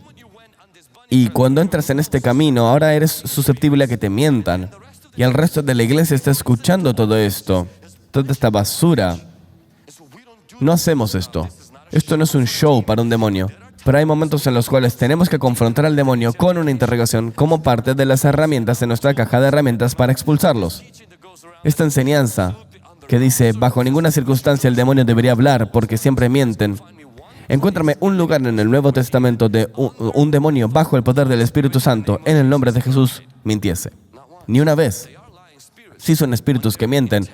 Y cuando entras en este camino, ahora eres susceptible a que te mientan. Y el resto de la iglesia está escuchando todo esto, toda esta basura. No hacemos esto. Esto no es un show para un demonio. Pero hay momentos en los cuales tenemos que confrontar al demonio con una interrogación como parte de las herramientas de nuestra caja de herramientas para expulsarlos. Esta enseñanza que dice, bajo ninguna circunstancia el demonio debería hablar porque siempre mienten. Encuéntrame un lugar en el Nuevo Testamento de un demonio bajo el poder del Espíritu Santo en el nombre de Jesús mintiese. Ni una vez. Sí son espíritus que mienten.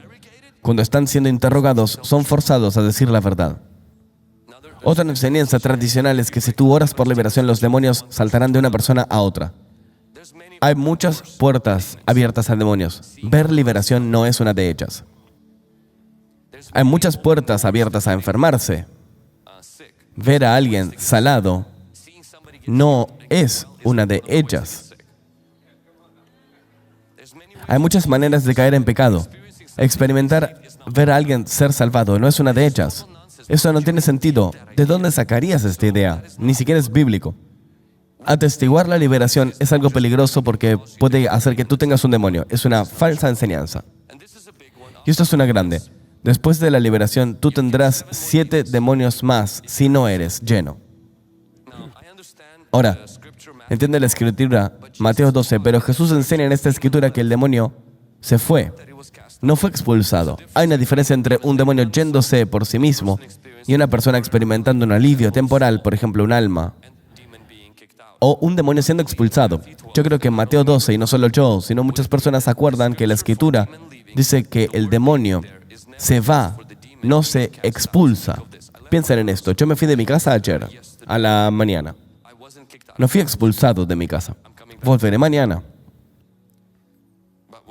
Cuando están siendo interrogados, son forzados a decir la verdad. Otra enseñanza tradicional es que si tú oras por liberación, los demonios saltarán de una persona a otra. Hay muchas puertas abiertas a demonios. Ver liberación no es una de ellas. Hay muchas puertas abiertas a enfermarse. Ver a alguien salado no es una de ellas. Hay muchas maneras de caer en pecado. Experimentar ver a alguien ser salvado no es una de ellas. Eso no tiene sentido. ¿De dónde sacarías esta idea? Ni siquiera es bíblico. Atestiguar la liberación es algo peligroso porque puede hacer que tú tengas un demonio. Es una falsa enseñanza. Y esto es una grande. Después de la liberación, tú tendrás 7 demonios más si no eres lleno. Ahora, entiende la escritura, Mateo 12, pero Jesús enseña en esta escritura que el demonio se fue. No fue expulsado. Hay una diferencia entre un demonio yéndose por sí mismo y una persona experimentando un alivio temporal, por ejemplo, un alma. O un demonio siendo expulsado. Yo creo que en Mateo 12, y no solo yo, sino muchas personas acuerdan que la escritura dice que el demonio se va, no se expulsa. Piensen en esto. Yo me fui de mi casa ayer, a la mañana. No fui expulsado de mi casa. Volveré mañana.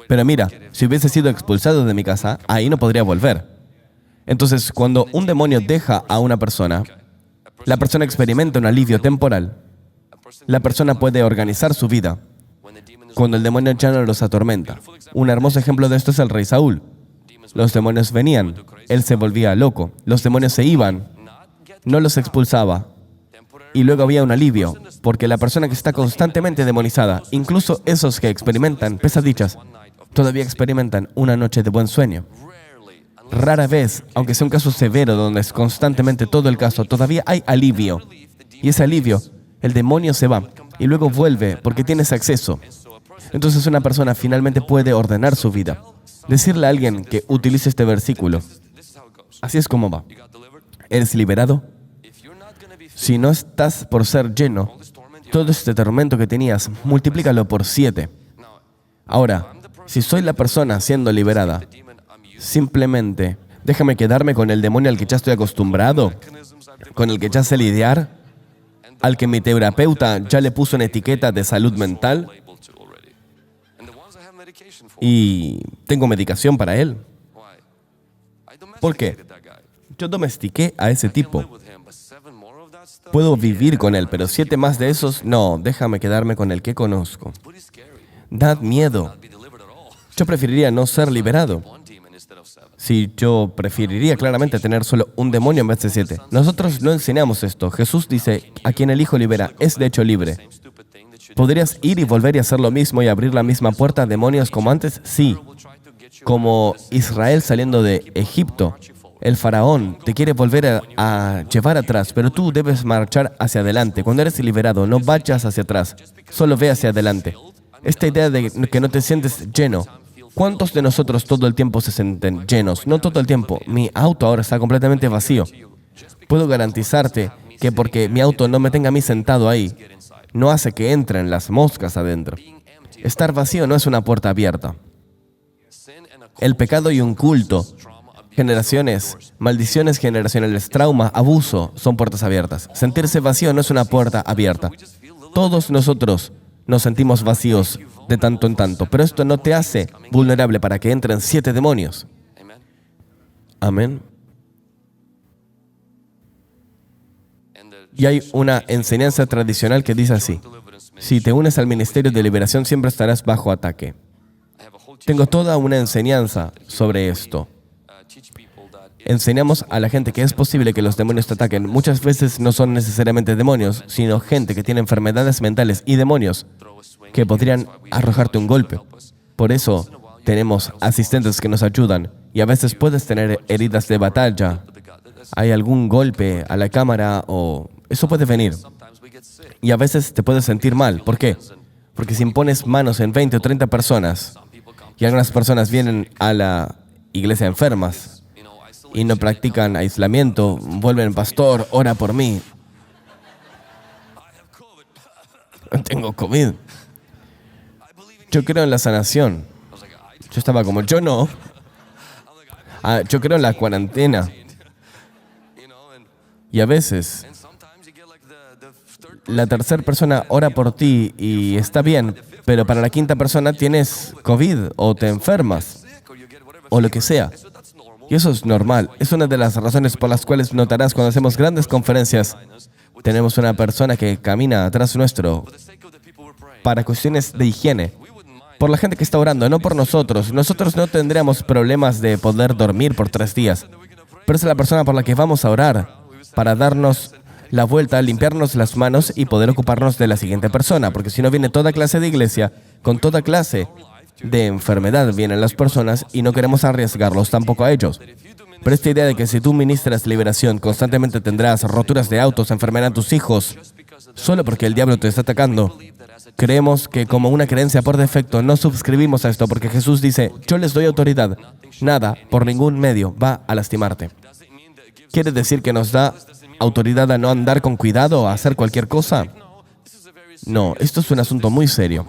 Pero mira, si hubiese sido expulsado de mi casa, ahí no podría volver. Entonces, cuando un demonio deja a una persona, la persona experimenta un alivio temporal. La persona puede organizar su vida cuando el demonio ya no los atormenta. Un hermoso ejemplo de esto es el rey Saúl. Los demonios venían, él se volvía loco. Los demonios se iban, no los expulsaba. Y luego había un alivio, porque la persona que está constantemente demonizada, incluso esos que experimentan pesadillas, todavía experimentan una noche de buen sueño. Rara vez, aunque sea un caso severo donde es constantemente todo el caso, todavía hay alivio. Y ese alivio, el demonio se va y luego vuelve porque tienes acceso. Entonces una persona finalmente puede ordenar su vida. Decirle a alguien que utilice este versículo. Así es como va. ¿Eres liberado? Si no estás por ser lleno, todo este tormento que tenías, multiplícalo por 7. Ahora, si soy la persona siendo liberada, simplemente déjame quedarme con el demonio al que ya estoy acostumbrado, con el que ya sé lidiar, al que mi terapeuta ya le puso una etiqueta de salud mental y tengo medicación para él. ¿Por qué? Yo domestiqué a ese tipo. Puedo vivir con él, pero 7 más de esos, no, déjame quedarme con el que conozco. Da miedo. Yo preferiría no ser liberado. Sí, yo preferiría claramente tener solo un demonio en vez de 7. Nosotros no enseñamos esto. Jesús dice, a quien el Hijo libera es de hecho libre. ¿Podrías ir y volver y hacer lo mismo y abrir la misma puerta a demonios como antes? Sí. Como Israel saliendo de Egipto. El faraón te quiere volver a llevar atrás, pero tú debes marchar hacia adelante. Cuando eres liberado, no vayas hacia atrás, solo ve hacia adelante. Esta idea de que no te sientes lleno. ¿Cuántos de nosotros todo el tiempo se sienten llenos? No todo el tiempo. Mi auto ahora está completamente vacío. Puedo garantizarte que porque mi auto no me tenga a mí sentado ahí, no hace que entren las moscas adentro. Estar vacío no es una puerta abierta. El pecado y un culto, generaciones, maldiciones generacionales, trauma, abuso, son puertas abiertas. Sentirse vacío no es una puerta abierta. Todos nosotros nos sentimos vacíos de tanto en tanto, pero esto no te hace vulnerable para que entren 7 demonios. Amén. Y hay una enseñanza tradicional que dice así: si te unes al ministerio de liberación, siempre estarás bajo ataque. Tengo toda una enseñanza sobre esto. Enseñamos a la gente que es posible que los demonios te ataquen. Muchas veces no son necesariamente demonios, sino gente que tiene enfermedades mentales y demonios que podrían arrojarte un golpe. Por eso tenemos asistentes que nos ayudan y a veces puedes tener heridas de batalla. Hay algún golpe a la cámara o eso puede venir. Y a veces te puedes sentir mal. ¿Por qué? Porque si impones manos en 20 o 30 personas y algunas personas vienen a la iglesia enfermas y no practican aislamiento, vuelven, pastor, ora por mí. Tengo COVID. Yo creo en la sanación. Yo estaba como, yo no. Yo creo en la cuarentena. Y a veces, la tercera persona ora por ti y está bien, pero para la quinta persona tienes COVID o te enfermas o lo que sea. Y eso es normal. Es una de las razones por las cuales notarás cuando hacemos grandes conferencias, tenemos una persona que camina atrás nuestro para cuestiones de higiene. Por la gente que está orando, no por nosotros. Nosotros no tendríamos problemas de poder dormir por 3 días. Pero es la persona por la que vamos a orar para darnos la vuelta, limpiarnos las manos y poder ocuparnos de la siguiente persona. Porque si no viene toda clase de iglesia, con toda clase de enfermedad vienen las personas y no queremos arriesgarlos tampoco a ellos. Pero esta idea de que si tú ministras liberación, constantemente tendrás roturas de autos, enfermarán tus hijos, solo porque el diablo te está atacando. Creemos que como una creencia por defecto no suscribimos a esto porque Jesús dice, yo les doy autoridad, nada, por ningún medio, va a lastimarte. ¿Quiere decir que nos da autoridad a no andar con cuidado, a hacer cualquier cosa? No, esto es un asunto muy serio.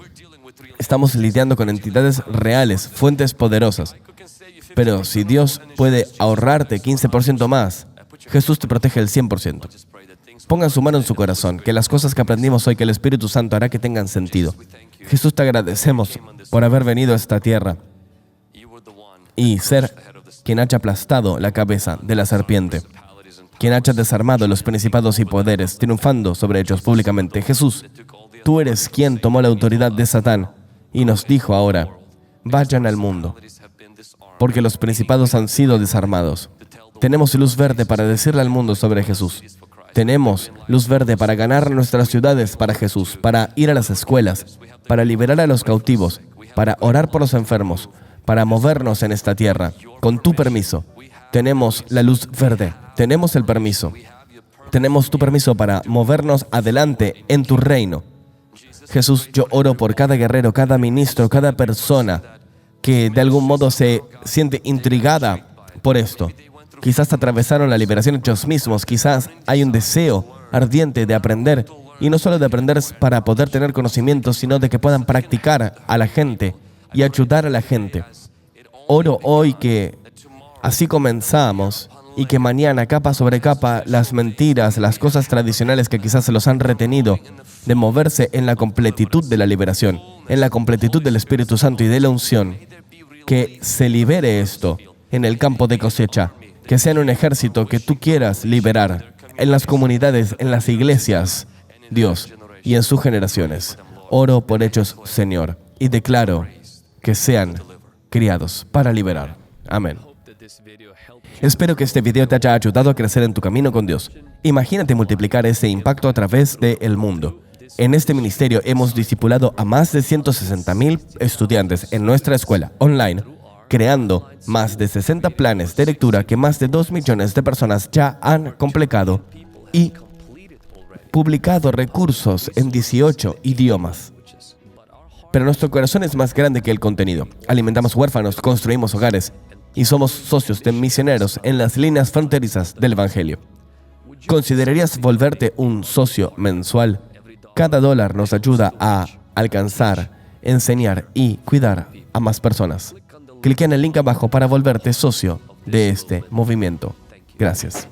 Estamos lidiando con entidades reales, fuentes poderosas. Pero si Dios puede ahorrarte 15% más, Jesús te protege el 100%. Pongan su mano en su corazón, que las cosas que aprendimos hoy, que el Espíritu Santo hará que tengan sentido. Jesús, te agradecemos por haber venido a esta tierra y ser quien haya aplastado la cabeza de la serpiente, quien haya desarmado los principados y poderes, triunfando sobre ellos públicamente. Jesús, tú eres quien tomó la autoridad de Satán y nos dijo ahora, vayan al mundo, porque los principados han sido desarmados. Tenemos luz verde para decirle al mundo sobre Jesús. Tenemos luz verde para ganar nuestras ciudades para Jesús, para ir a las escuelas, para liberar a los cautivos, para orar por los enfermos, para movernos en esta tierra. Con tu permiso, tenemos la luz verde, tenemos el permiso. Tenemos tu permiso para movernos adelante en tu reino. Jesús, yo oro por cada guerrero, cada ministro, cada persona que de algún modo se siente intrigada por esto. Quizás atravesaron la liberación ellos mismos, quizás hay un deseo ardiente de aprender, y no solo de aprender para poder tener conocimiento, sino de que puedan practicar a la gente y ayudar a la gente. Oro hoy que así comenzamos y que mañana, capa sobre capa, las mentiras, las cosas tradicionales que quizás se los han retenido, de moverse en la completitud de la liberación, en la completitud del Espíritu Santo y de la unción, que se libere esto en el campo de cosecha, que sean un ejército que tú quieras liberar en las comunidades, en las iglesias, Dios, y en sus generaciones. Oro por ellos, Señor, y declaro que sean criados para liberar. Amén. Espero que este video te haya ayudado a crecer en tu camino con Dios. Imagínate multiplicar ese impacto a través del mundo. En este ministerio hemos discipulado a más de 160,000 estudiantes en nuestra escuela online, creando más de 60 planes de lectura que más de 2 millones de personas ya han completado y publicado recursos en 18 idiomas. Pero nuestro corazón es más grande que el contenido. Alimentamos huérfanos, construimos hogares y somos socios de misioneros en las líneas fronterizas del Evangelio. ¿Considerarías volverte un socio mensual? Cada dólar nos ayuda a alcanzar, enseñar y cuidar a más personas. Clica en el link abajo para volverte socio de este movimiento. Gracias.